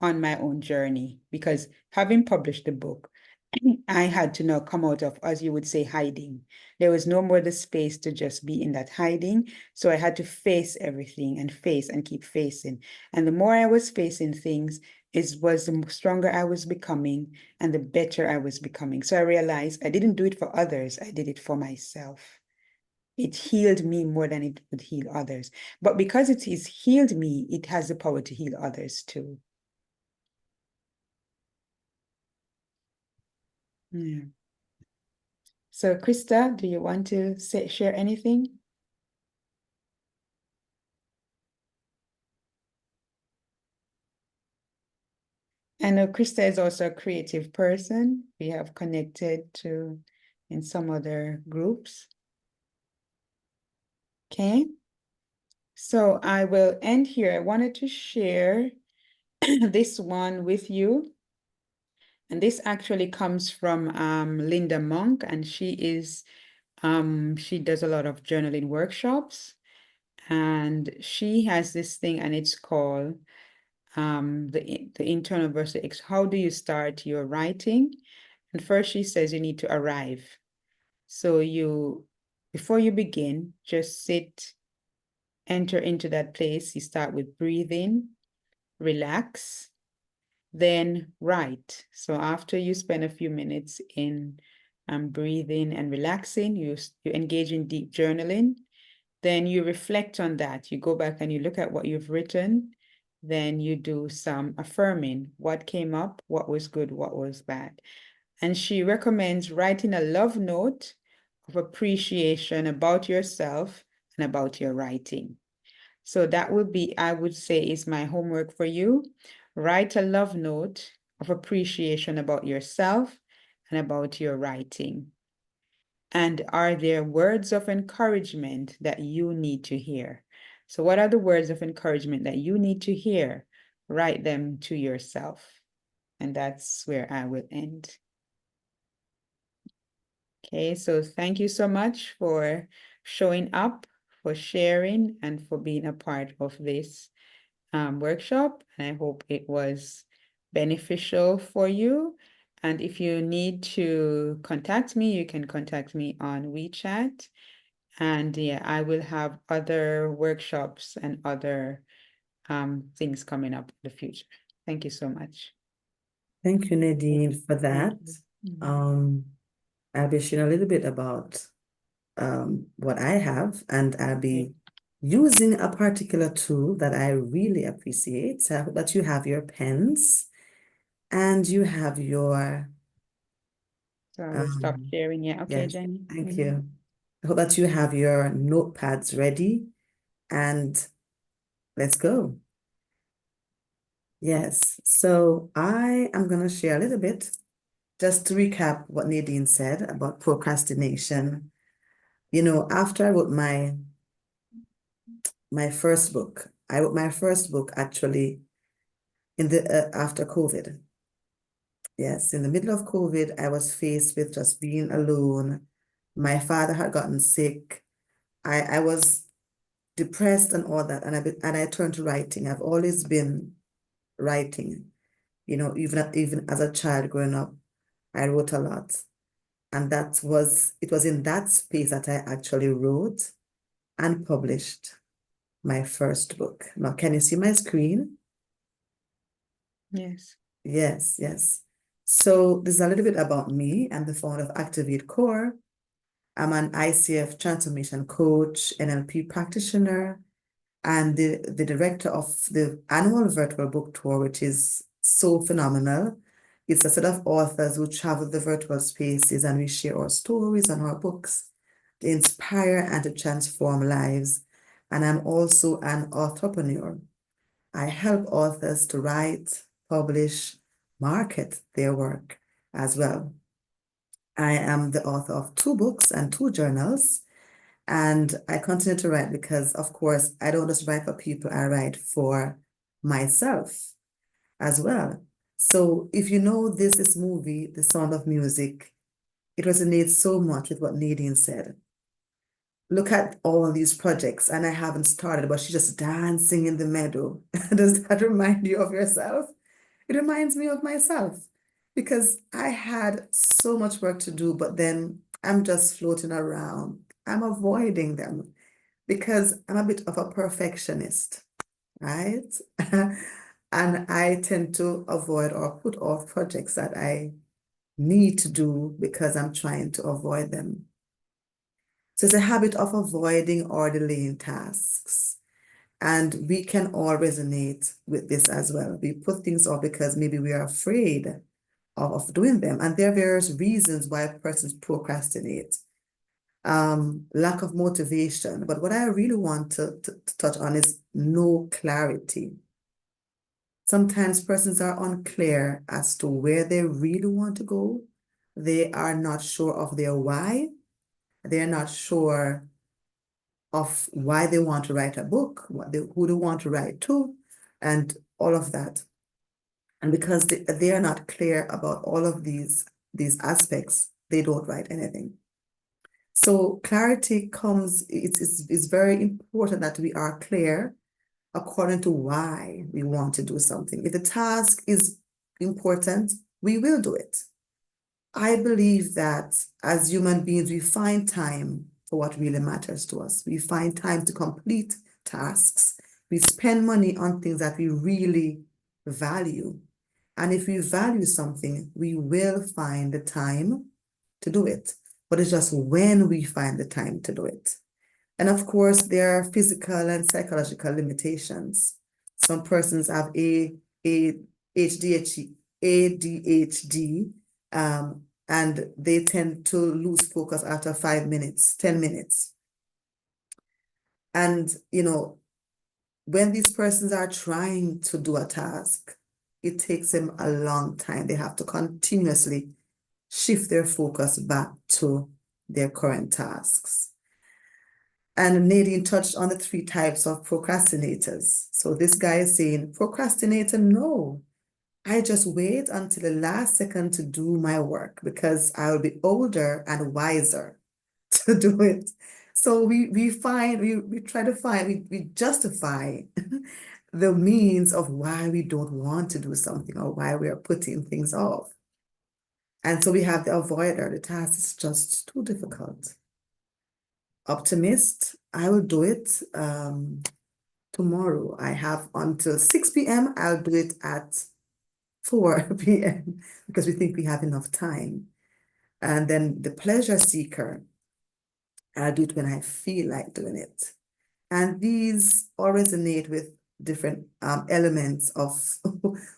on my own journey, because having published the book, I had to now come out of, as you would say, hiding. There was no more the space to just be in that hiding. So I had to face everything and face and keep facing. And the more I was facing things, was the stronger I was becoming and the better I was becoming. So I realized I didn't do it for others. I did it for myself. It healed me more than it would heal others. But because it has healed me, it has the power to heal others too. Yeah. So, Krista, do you want to share anything? I know Krista is also a creative person. We have connected to in some other groups. Okay. So I will end here. I wanted to share this one with you. And this actually comes from Linda Monk, and she does a lot of journaling workshops. And she has this thing, and it's called the internal versus the how do you start your writing? And first she says you need to arrive. So before you begin, just sit, enter into that place. You start with breathing, relax, then write. So after you spend a few minutes in breathing and relaxing, you engage in deep journaling. Then you reflect on that. You go back and you look at what you've written. Then you do some affirming. What came up, what was good, what was bad. And she recommends writing a love note of appreciation about yourself and about your writing. So that would be, I would say, is my homework for you. Write a love note of appreciation about yourself and about your writing. And are there words of encouragement that you need to hear? So what are the words of encouragement that you need to hear? Write them to yourself. And that's where I will end. Okay, so thank you so much for showing up, for sharing, and for being a part of this workshop. And I hope it was beneficial for you. And if you need to contact me, you can contact me on WeChat. And yeah, I will have other workshops and other things coming up in the future. Thank you so much. Thank you, Nadine, for that. I'll be sharing a little bit about what I have, and I'll be using a particular tool that I really appreciate. So I hope that you have your pens and you have your So I will stop sharing. Yeah, okay, yes, Jenny. thank you. I hope that you have your notepads ready, and let's go. Yes, so I am going to share a little bit just to recap what Nadine said about procrastination. You know, after I wrote my first book, I wrote my first book actually in the after COVID. Yes, in the middle of COVID, I was faced with just being alone. My father had gotten sick. I was depressed and all that, and I turned to writing. I've always been writing, you know, even as a child growing up, I wrote a lot. And it was in that space that I actually wrote and published my first book. Now, can you see my screen? Yes. Yes, yes. So this is a little bit about me. I'm the founder of Activate Core. I'm an ICF transformation coach, NLP practitioner, and the director of the annual virtual book tour, which is so phenomenal. It's a set of authors who travel the virtual spaces, and we share our stories and our books to inspire and to transform lives. And I'm also an entrepreneur. I help authors to write, publish, market their work as well. I am the author of 2 books and 2 journals. And I continue to write because, of course, I don't just write for people, I write for myself as well. So if you know this movie, The Sound of Music, it resonates so much with what Nadine said. Look at all these projects, and I haven't started, but she's just dancing in the meadow. Does that remind you of yourself? It reminds me of myself because I had so much work to do, but then I'm just floating around. I'm avoiding them because I'm a bit of a perfectionist, right? And I tend to avoid or put off projects that I need to do because I'm trying to avoid them. So it's a habit of avoiding or delaying tasks. And we can all resonate with this as well. We put things off because maybe we are afraid of doing them. And there are various reasons why persons procrastinate. Lack of motivation. But what I really want to touch on is no clarity. Sometimes persons are unclear as to where they really want to go. They are not sure of their why. They're not sure of why they want to write a book, who they want to write to, and all of that. And because they are not clear about all of these aspects, they don't write anything. So clarity comes, it's very important that we are clear according to why we want to do something. If the task is important, we will do it. I believe that as human beings, we find time for what really matters to us. We find time to complete tasks. We spend money on things that we really value. And if we value something, we will find the time to do it. But it's just when we find the time to do it. And of course, there are physical and psychological limitations. Some persons have ADHD, and they tend to lose focus after 5 minutes, 10 minutes. And, when these persons are trying to do a task, it takes them a long time. They have to continuously shift their focus back to their current tasks. And Nadine touched on the 3 types of procrastinators. So this guy is saying, procrastinator, no. I just wait until the last second to do my work because I will be older and wiser to do it. So we justify the means of why we don't want to do something or why we are putting things off. And so we have the avoider. The task is just too difficult. Optimist, I will do it tomorrow. I have until 6 p.m. I'll do it at 4 p.m. because we think we have enough time. And then the pleasure seeker, I'll do it when I feel like doing it. And these all resonate with different elements of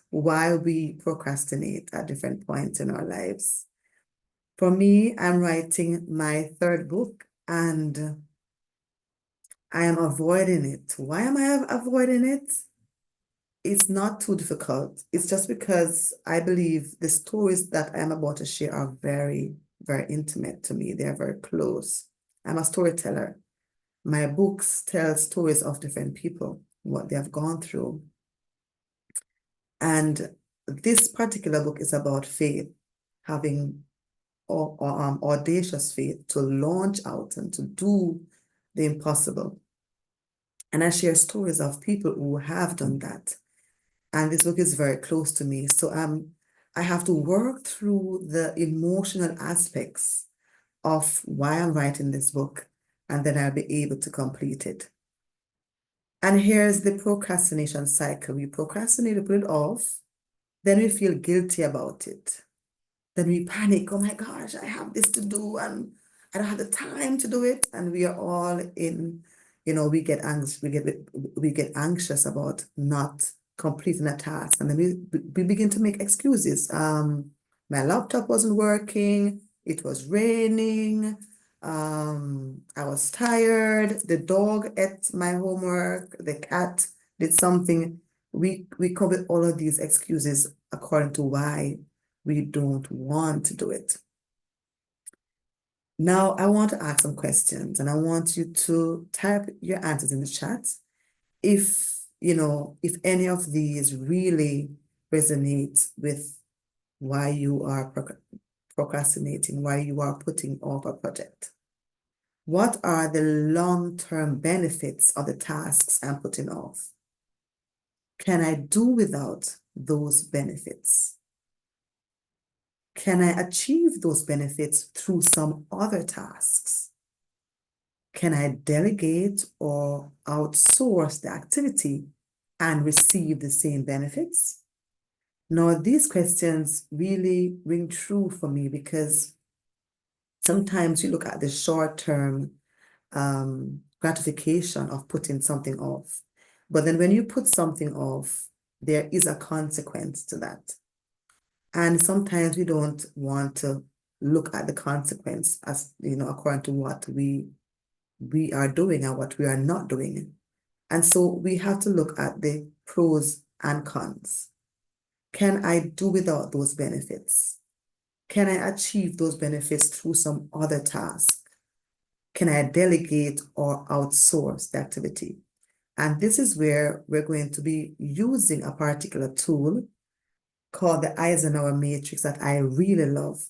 why we procrastinate at different points in our lives. For me, I'm writing my 3rd book and I am avoiding it. Why am I avoiding it? It's not too difficult. It's just because I believe the stories that I'm about to share are very, very intimate to me. They're very close. I'm a storyteller. My books tell stories of different people, what they have gone through. And this particular book is about faith, having audacious faith to launch out and to do the impossible. And I share stories of people who have done that. And this book is very close to me. So I have to work through the emotional aspects of why I'm writing this book, and then I'll be able to complete it. And here's the procrastination cycle. We procrastinate, we put it off, then we feel guilty about it. Then we panic, oh my gosh, I have this to do and I don't have the time to do it. And we are all in, we get anxious, we get anxious about not completing a task. And then we begin to make excuses. My laptop wasn't working, it was raining, I was tired, the dog ate my homework, the cat did something. We come with all of these excuses according to why we don't want to do it. Now, I want to ask some questions and I want you to type your answers in the chat. If any of these really resonate with why you are procrastinating, why you are putting off a project. What are the long-term benefits of the tasks I'm putting off? Can I do without those benefits? Can I achieve those benefits through some other tasks? Can I delegate or outsource the activity and receive the same benefits? Now, these questions really ring true for me because sometimes you look at the short-term gratification of putting something off. But then when you put something off, there is a consequence to that. And sometimes we don't want to look at the consequence as, according to what we are doing and what we are not doing. And so we have to look at the pros and cons. Can I do without those benefits? Can I achieve those benefits through some other task? Can I delegate or outsource the activity? And this is where we're going to be using a particular tool called the Eisenhower matrix that I really love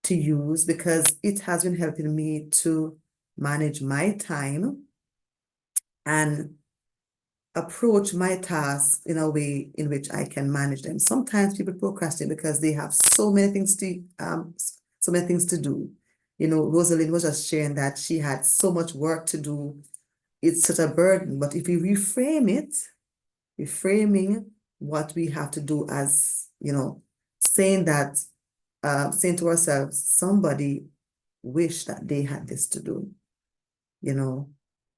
to use because it has been helping me to manage my time and approach my tasks in a way in which I can manage them. Sometimes people procrastinate because they have so many things to do. Rosalind was just sharing that she had so much work to do. It's such a burden. But if we reframe it, reframing what we have to do as, saying to ourselves, somebody wish that they had this to do.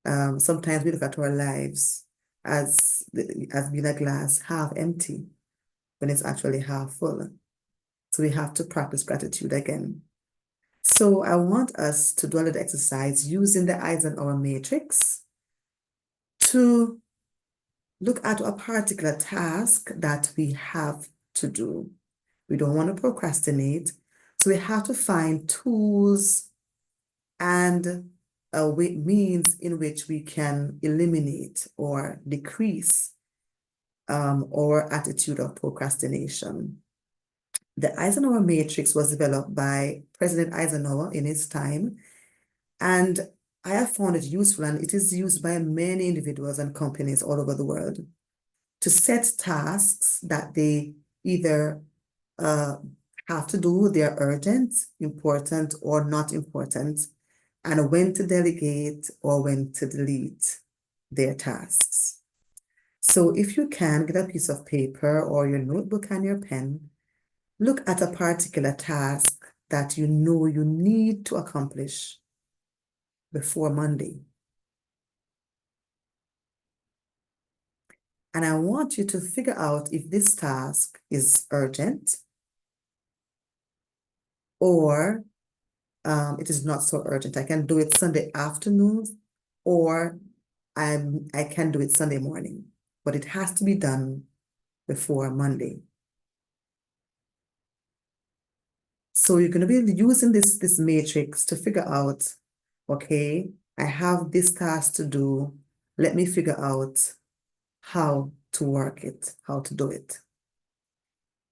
Sometimes we look at our lives as being a glass half empty when it's actually half full. So we have to practice gratitude again. So I want us to do a little exercise using the Eisenhower matrix to look at a particular task that we have to do. We don't want to procrastinate. So we have to find tools and means in which we can eliminate or decrease our attitude of procrastination. The Eisenhower matrix was developed by President Eisenhower in his time, and I have found it useful, and it is used by many individuals and companies all over the world to set tasks that they either have to do, they're urgent, important, or not important, and when to delegate or when to delete their tasks. So if you can, get a piece of paper or your notebook and your pen, look at a particular task that you know you need to accomplish before Monday. And I want you to figure out if this task is urgent or it is not so urgent. I can do it Sunday afternoon or I can do it Sunday morning, but it has to be done before Monday. So you're going to be using this matrix to figure out, okay, I have this task to do. Let me figure out how to work it, how to do it.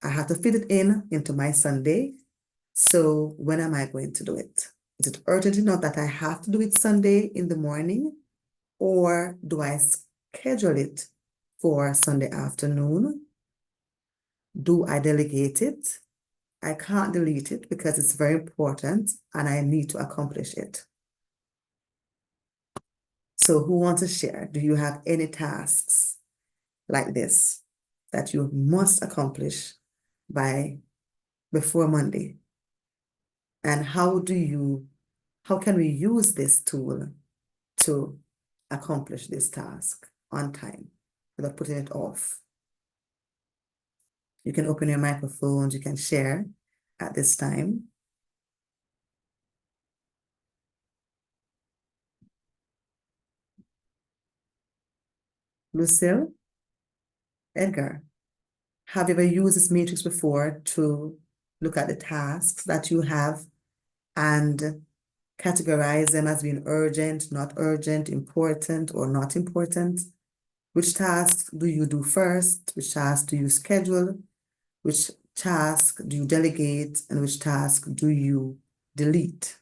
I have to fit it into my Sunday. So when am I going to do it? Is it urgent enough that I have to do it Sunday in the morning? Or do I schedule it for Sunday afternoon? Do I delegate it? I can't delete it because it's very important and I need to accomplish it. So who wants to share? Do you have any tasks like this that you must accomplish before Monday? And how can we use this tool to accomplish this task on time without putting it off? You can open your microphones, you can share at this time. Lucille, Edgar, have you ever used this matrix before to look at the tasks that you have and categorize them as being urgent, not urgent, important, or not important? Which tasks do you do first? Which tasks do you schedule? Which task do you delegate? And which task do you delete?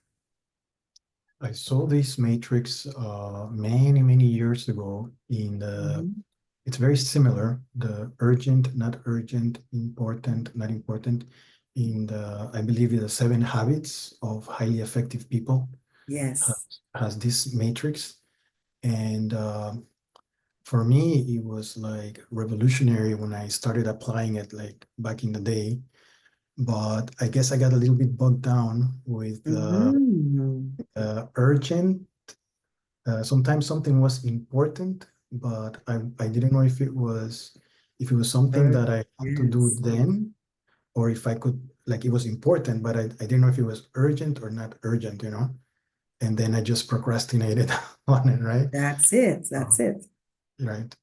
I saw this matrix many, many years ago in the, it's very similar, the urgent, not urgent, important, not important, in the, I believe the 7 Habits of Highly Effective People. Yes. Has this matrix. And for me, it was like revolutionary when I started applying it like back in the day. But I guess I got a little bit bogged down with urgent. Sometimes something was important, but I didn't know if it was something that I had to do then, or if I could, like, it was important, but I didn't know if it was urgent or not urgent, you know? And then I just procrastinated on it, right? That's it. That's it. Right.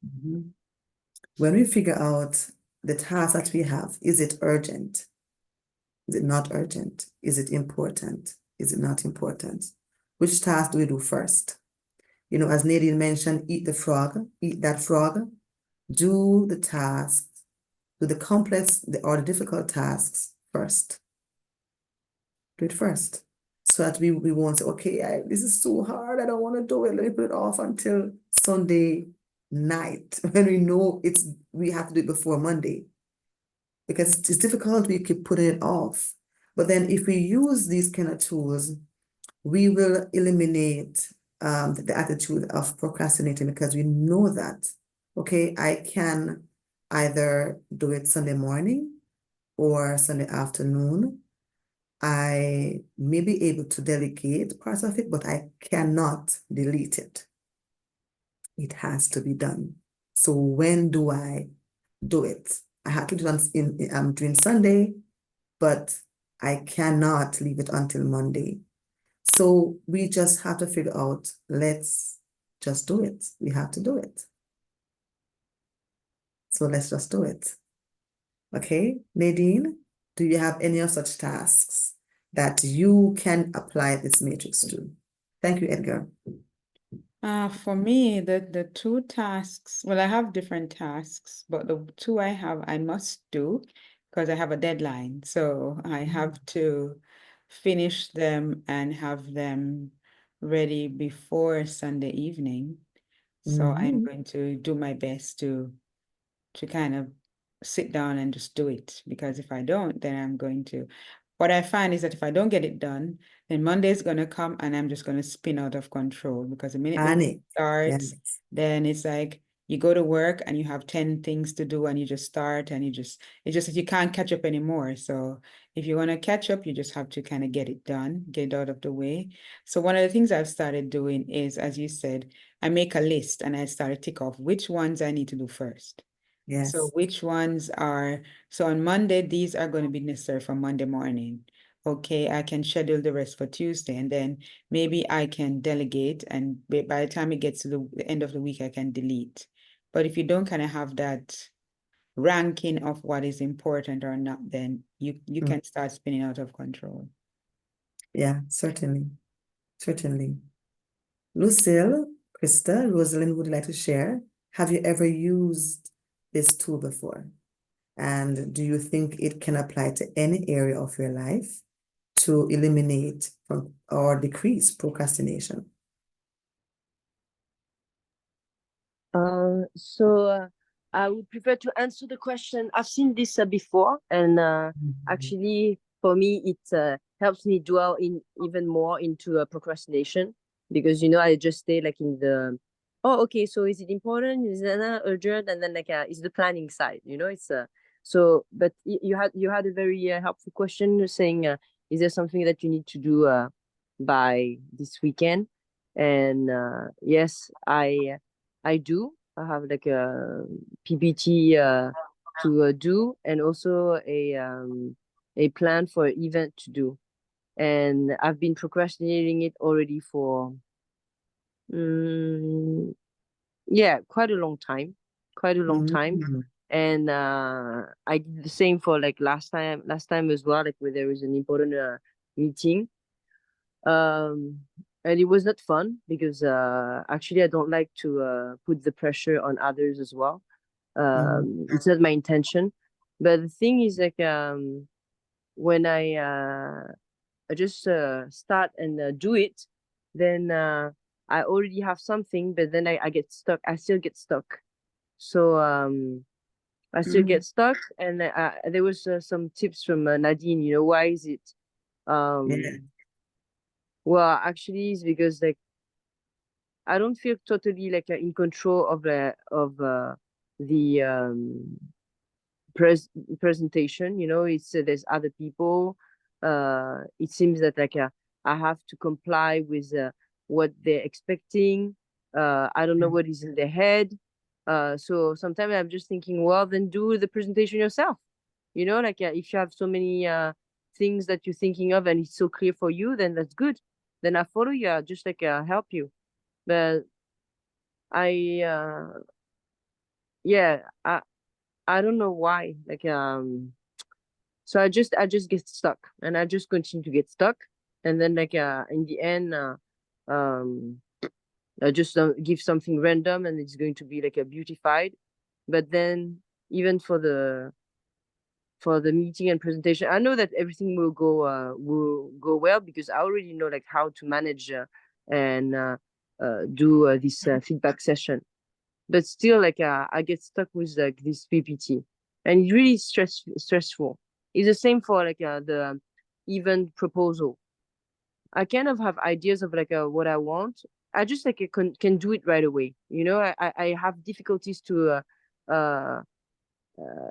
When we figure out the task that we have, is it urgent? Is it not urgent? Is it important? Is it not important? Which task do we do first? You know, as Nadine mentioned, eat the frog, eat that frog, do the task, do the complex or the difficult tasks first. Do it first. So that we won't say, okay, this is so hard, I don't want to do it. Let me put it off until Sunday night when we know we have to do it before Monday. Because it's difficult, we keep putting it off. But then if we use these kind of tools, we will eliminate the attitude of procrastinating, because we know that, okay, I can either do it Sunday morning or Sunday afternoon. I may be able to delegate parts of it, but I cannot delete it. It has to be done. So when do I do it? I have to do it during Sunday, but I cannot leave it until Monday. So we just have to figure out, let's just do it. We have to do it. So let's just do it. Okay, Nadine, do you have any of such tasks that you can apply this matrix to? Thank you, Edgar. For me, the 2 tasks, well, I have different tasks, but the 2 I have, I must do because I have a deadline. So I have to finish them and have them ready before Sunday evening. So I'm going to do my best to kind of sit down and just do it, because if I don't, then I'm going to. What I find is that if I don't get it done, then Monday is going to come and I'm just going to spin out of control, because the minute the week starts, then it's like you go to work and you have 10 things to do and you just start and it's just that you can't catch up anymore. So if you want to catch up, you just have to kind of get it done, get it out of the way. So one of the things I've started doing is, as you said, I make a list and I start to tick off which ones I need to do first. Yes. So which ones are, so on Monday, these are going to be necessary for Monday morning. Okay, I can schedule the rest for Tuesday, and then maybe I can delegate, and by the time it gets to the end of the week, I can delete. But if you don't kind of have that ranking of what is important or not, then you can start spinning out of control. Yeah, certainly. Certainly. Lucille, Krista, Rosalind, would you like to share? Have you ever used this tool before? And do you think it can apply to any area of your life to eliminate or decrease procrastination? So I would prefer to answer the question. I've seen this before, and actually, for me, it helps me dwell in even more into procrastination, because I just stay like in oh, okay, so is it important? Is it not urgent? And then like is the planning side, it's so but you had a very helpful question saying is there something that you need to do by this weekend? And yes, I do. I have like a PPT to do, and also a plan for an event to do. And I've been procrastinating it already for mm, yeah, quite a long time. Quite a long time. Mm. And I did the same for like last time as well, like where there was an important meeting. Um and it was not fun because actually I don't like to put the pressure on others as well. It's not my intention. But the thing is like when I just start and do it, then I already have something, but then I get stuck. I still get stuck. So I still get stuck. And there was some tips from Nadine. Why is it? Yeah. Well, actually, it's because like I don't feel totally like in control of the pres presentation. It's there's other people. It seems that like I have to comply with what they're expecting. I don't know what is in their head. So sometimes I'm just thinking, well, then do the presentation yourself. Like if you have so many things that you're thinking of and it's so clear for you, then that's good. Then I follow you. I'll just like help you. But I yeah, I don't know why. Like so I just get stuck and I just continue to get stuck. And then like in the end um I just give something random and it's going to be like a beautified. But then even for the meeting and presentation, I know that everything will go well because I already know like how to manage and do this feedback session. But still like I get stuck with like this PPT, and it's really stressful. It's the same for like the event proposal. I kind of have ideas of like what I want. I just like can do it right away. I have difficulties to uh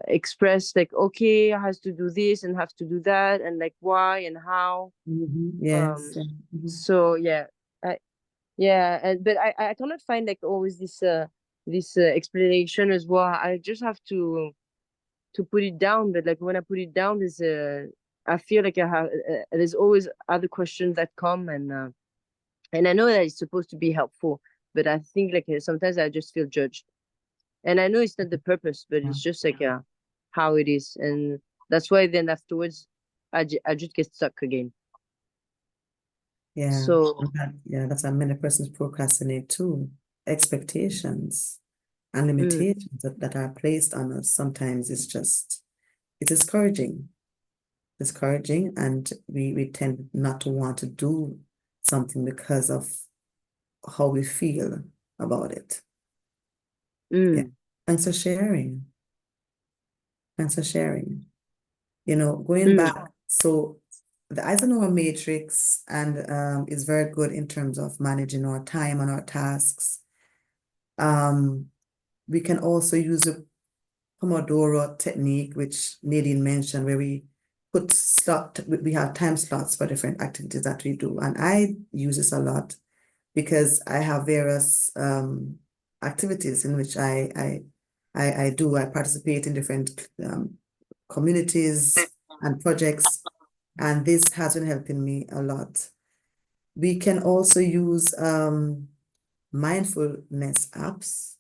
express like, okay, I have to do this and have to do that and like why and how. Yes. So yeah, I yeah, but I cannot find like always this explanation as well. I just have to put it down. But like when I put it down, I feel like there's always other questions that come, and I know that it's supposed to be helpful, but I think like sometimes I just feel judged, and I know it's not the purpose, but Yeah. it's just like how it is, and that's why then afterwards I just get stuck again. Yeah. So That's how many persons procrastinate too. Expectations and limitations that are placed on us sometimes it's discouraging. Discouraging, and we tend not to want to do something because of how we feel about it. Yeah. Thanks for sharing. Thanks for sharing. Going back, so the Eisenhower matrix and is very good in terms of managing our time and our tasks. We can also use a Pomodoro technique, which Nadine mentioned, where we have time slots for different activities that we do. And I use this a lot because I have various activities in which I participate in different communities and projects, and this has been helping me a lot. We can also use mindfulness apps.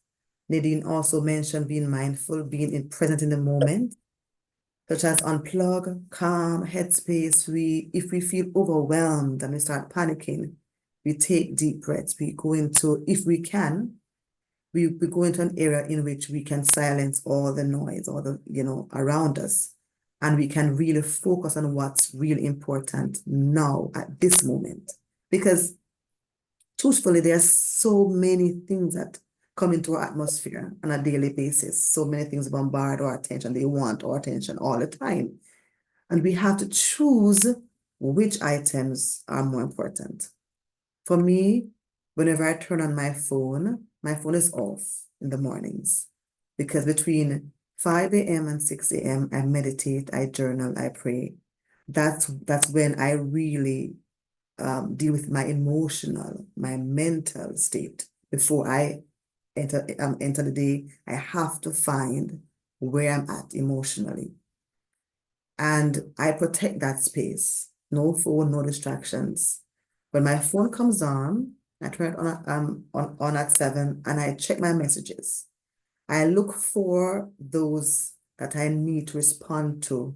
Nadine also mentioned being mindful, being present in the moment, such as Unplug, Calm, Headspace. If we feel overwhelmed and we start panicking, we take deep breaths. We go into, if we can, we go into an area in which we can silence all the noise, all the, around us. And we can really focus on what's really important now at this moment. Because truthfully, there's so many things that come into our atmosphere on a daily basis. So many things bombard our attention. They want our attention all the time. And we have to choose which items are more important. For me, whenever I turn on my phone, my phone is off in the mornings because between 5 a.m. and 6 a.m. I meditate, I journal, I pray. That's when I really deal with my emotional, my mental state before I enter the day. I have to find where I'm at emotionally. And I protect that space. No phone, no distractions. When my phone comes on, I turn it on at 7 and I check my messages. I look for those that I need to respond to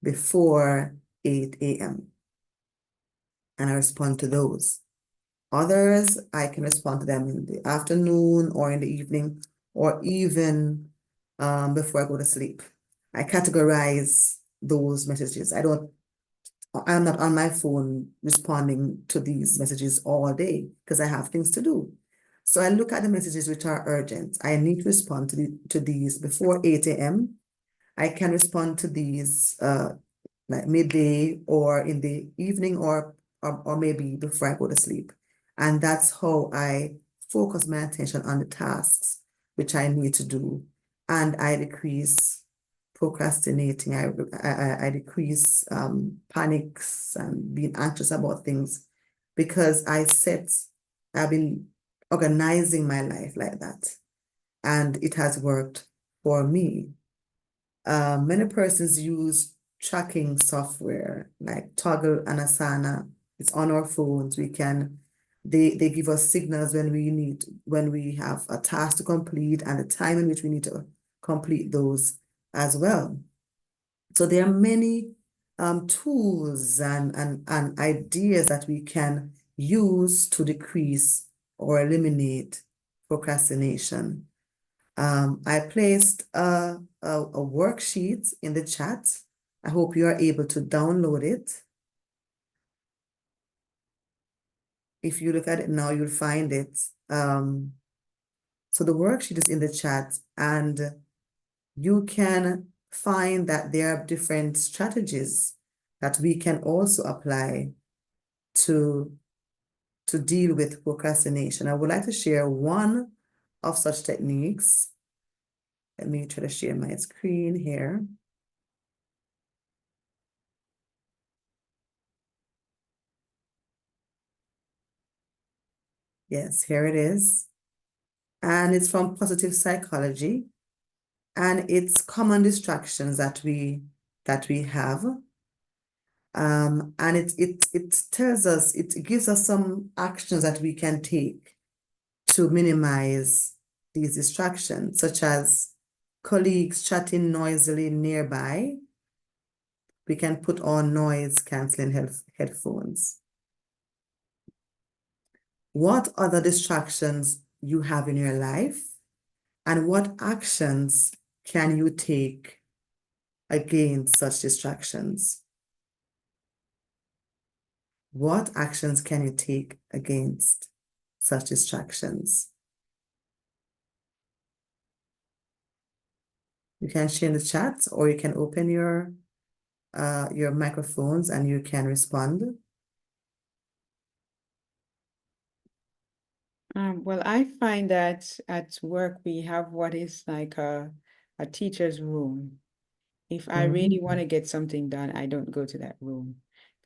before 8 a.m. and I respond to those. Others, I can respond to them in the afternoon or in the evening or even before I go to sleep. I categorize those messages. I'm not on my phone responding to these messages all day because I have things to do. So I look at the messages which are urgent. I need to respond to these before 8 a.m. I can respond to these like midday or in the evening or maybe before I go to sleep. And that's how I focus my attention on the tasks which I need to do. And I decrease procrastinating. I decrease panics and being anxious about things because I've been organizing my life like that. And it has worked for me. Many persons use tracking software like Toggle and Asana. It's on our phones. They give us signals when we have a task to complete and the time in which we need to complete those as well. So there are many tools and ideas that we can use to decrease or eliminate procrastination. I placed a worksheet in the chat. I hope you are able to download it. If you look at it now, you'll find it. So the worksheet is in the chat, and you can find that there are different strategies that we can also apply to deal with procrastination. I would like to share one of such techniques. Let me try to share my screen here. Yes, here it is. And it's from Positive Psychology. And it's common distractions that we have. And it tells us, it gives us some actions that we can take to minimize these distractions, such as colleagues chatting noisily nearby. We can put on noise canceling headphones. What other distractions you have in your life, and what actions can you take against such distractions? What actions can you take against such distractions? You can share in the chat, or you can open your microphones and you can respond. Well, I find that at work we have what is like a teacher's room. If I really want to get something done, I don't go to that room.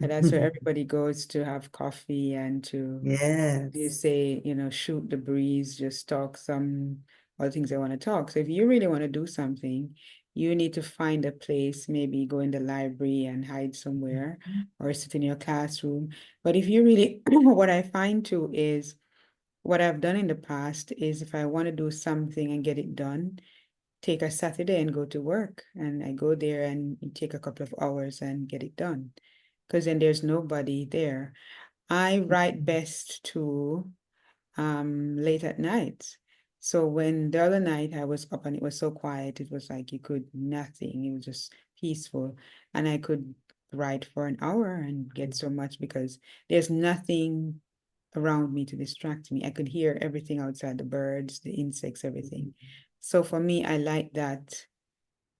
But that's where everybody goes to have coffee and to, you Yes. say, shoot the breeze, just talk some other things I want to talk. So if you really want to do something, you need to find a place, maybe go in the library and hide somewhere or sit in your classroom. But if you really, what I find too is, what I've done in the past is if I want to do something and get it done, take a Saturday and go to work. And I go there and take a couple of hours and get it done. Because then there's nobody there. I write best to late at night. So when the other night I was up and it was so quiet, it was like you could nothing. It was just peaceful. And I could write for an hour and get so much because there's nothing around me to distract me. I could hear everything outside, the birds, the insects, everything. So for me, I like that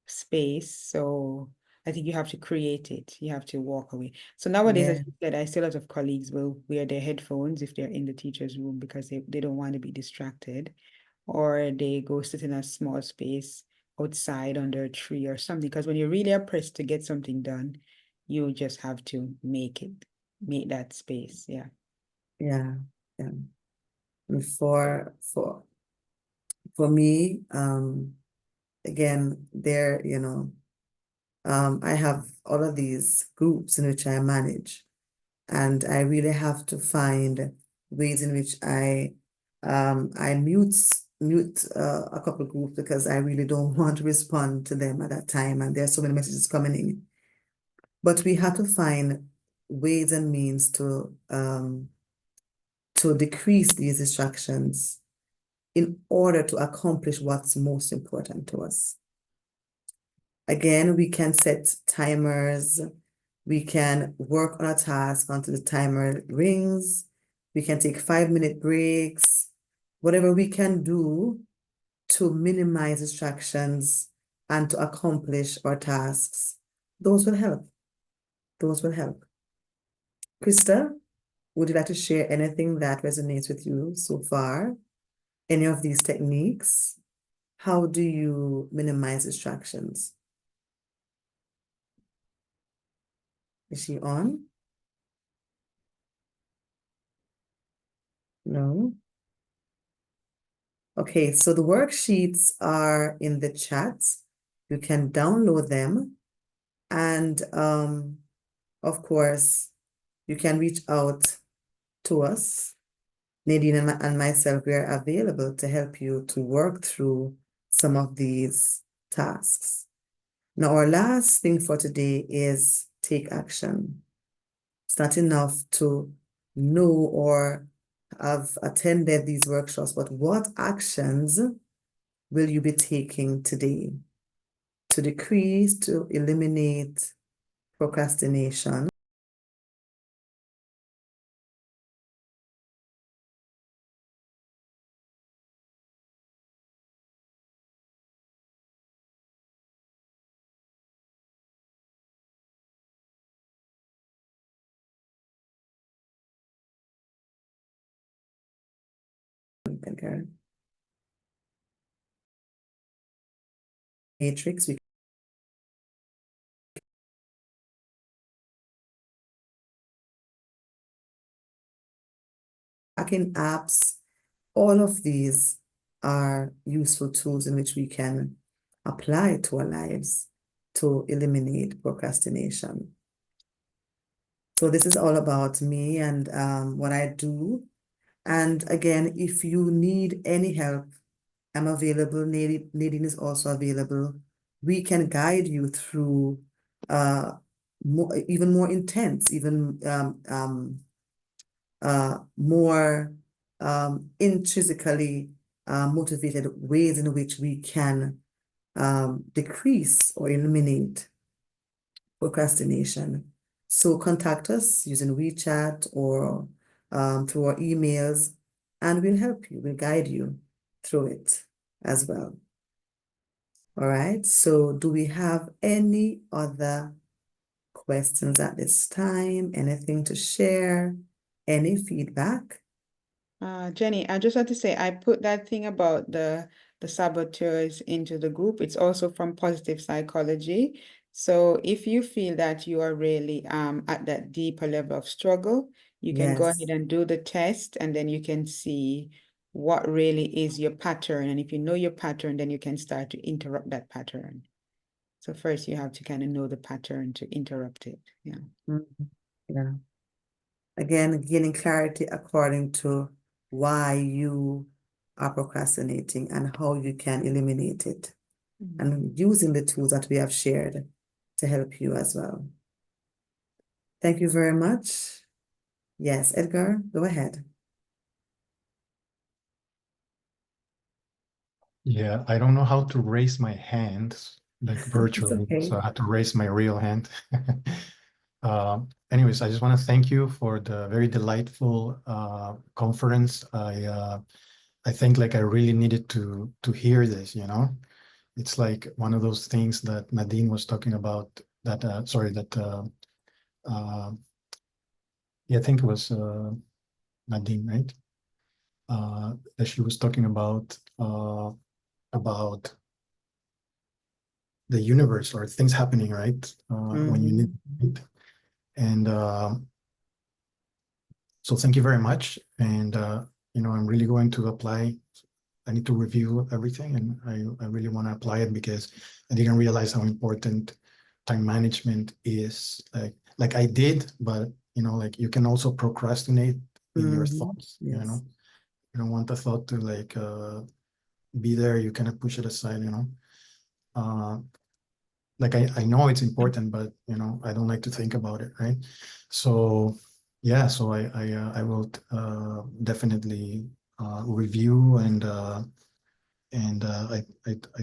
space. So I think you have to create it. You have to walk away. So nowadays, as Yeah. you said, I see a lot of colleagues will wear their headphones if they're in the teacher's room because they don't want to be distracted. or they go sit in a small space outside under a tree or something. Because when you really are pressed to get something done, you just have to make that space. Yeah. Yeah. And for me, again, there, I have all of these groups in which I manage, and I really have to find ways in which I mute a couple groups because I really don't want to respond to them at that time, and there's so many messages coming in. But we have to find ways and means to decrease these distractions in order to accomplish what's most important to us. Again, we can set timers. We can work on a task until the timer rings. We can take 5-minute breaks. Whatever we can do to minimize distractions and to accomplish our tasks, those will help. Those will help. Krista, would you like to share anything that resonates with you so far? Any of these techniques? How do you minimize distractions? Is she on? No. Okay, so the worksheets are in the chat. You can download them. And of course, you can reach out to us. Nadine and myself, we are available to help you to work through some of these tasks. Now, our last thing for today is take action. It's not enough to know or have attended these workshops, but what actions will you be taking today to decrease, to eliminate procrastination? Matrix, we tracking apps, all of these are useful tools in which we can apply to our lives to eliminate procrastination. So this is all about me and what I do. And again, if you need any help, I'm available. Nadine is also available. We can guide you through even more intense, even more intrinsically motivated ways in which we can decrease or eliminate procrastination. So contact us using WeChat or through our emails, and we'll help you, we'll guide you through it as well. All right, so do we have any other questions at this time? Anything to share? Any feedback? Jenny, I just want to say I put that thing about the saboteurs into the group. It's also from Positive Psychology. So if you feel that you are really at that deeper level of struggle, you can go ahead and do the test, and then you can see what really is your pattern. And if you know your pattern, then you can start to interrupt that pattern. So first you have to kind of know the pattern to interrupt it. Yeah. Yeah. Again, gaining clarity according to why you are procrastinating and how you can eliminate it, and using the tools that we have shared to help you as well. Thank you very much. Yes, Edgar, go ahead. Yeah, I don't know how to raise my hand like virtually, okay. so I had to raise my real hand. Anyways, I just want to thank you for the very delightful conference. I think like I really needed to hear this, you know. It's like one of those things that Nadine was talking about. That yeah, I think it was Nadine, right? that she was talking about the universe or things happening, right? When you need it. And so thank you very much. And I'm really going to apply. I need to review everything, and I really want to apply it because I didn't realize how important time management is. Like I did, but like you can also procrastinate in your thoughts. Yes. You don't want the thought to like be there. You kind of push it aside. Like I know it's important, but I don't like to think about it, right? So yeah, so I will definitely review and I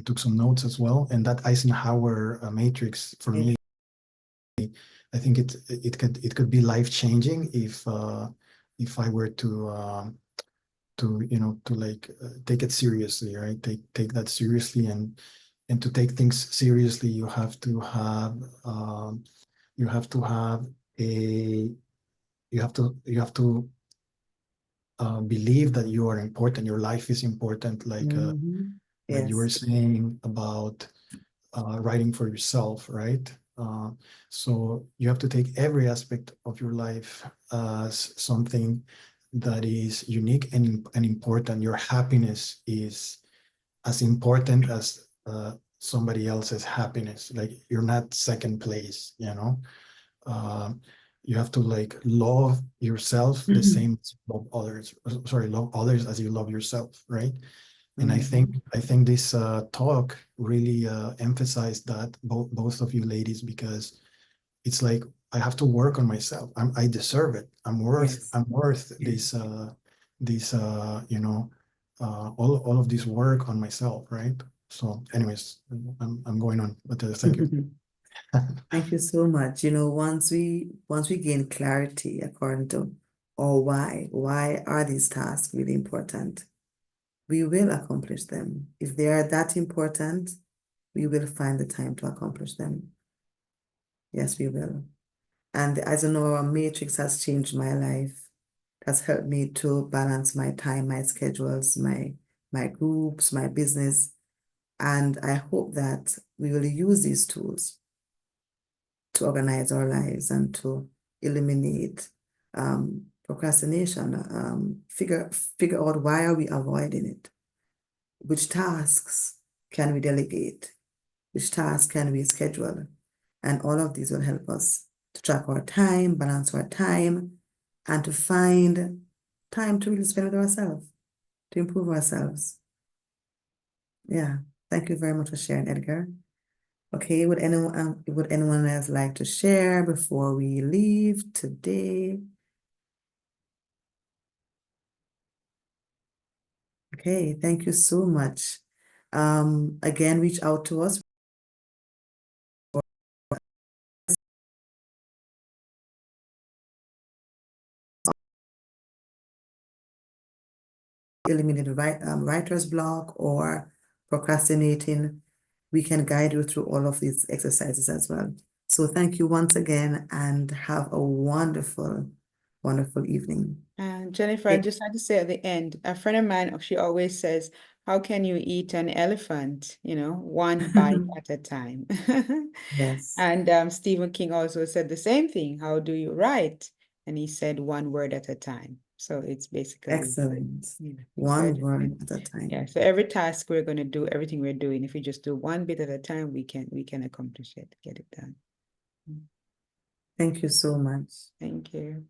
took some notes as well. And that Eisenhower matrix for me, I think it could be life-changing if I were to like take it seriously, right? Take that seriously, and to take things seriously, you have to have believe that you are important. Your life is important, like you were saying about writing for yourself, right? So you have to take every aspect of your life as something that is unique and important. Your happiness is as important as somebody else's happiness. Like you're not second place, you have to like love yourself the same as you love others. Sorry, love others as you love yourself, right? And I think this talk really emphasized that, both of you ladies, because it's like I have to work on myself. I deserve it. I'm worth this all of this work on myself, right? So anyways, I'm going on, but thank you. Thank you so much. Once we gain clarity according to why are these tasks really important, we will accomplish them. If they are that important, we will find the time to accomplish them. Yes, we will. And as you know, our matrix has changed my life. That's helped me to balance my time, my schedules, my groups, my business. And I hope that we will use these tools to organize our lives and to eliminate procrastination. Figure out why are we avoiding it? Which tasks can we delegate? Which tasks can we schedule? And all of these will help us to track our time, balance our time, and to find time to really spend with ourselves, to improve ourselves. Yeah, thank you very much for sharing, Edgar. Okay, would anyone else like to share before we leave today? Okay, thank you so much. Again, reach out to us. Eliminate writer's block or procrastinating, we can guide you through all of these exercises as well. So thank you once again and have a wonderful, wonderful evening. And Jennifer, I just had to say at the end, a friend of mine, she always says, how can you eat an elephant? One bite at a time. Yes. And Stephen King also said the same thing. How do you write? And he said 1 word at a time. So it's basically Excellent. so One word at a time. yeah. So every task we're going to do, everything we're doing, if we just do one bit at a time, we can accomplish it, get it done. Thank you so much. Thank you.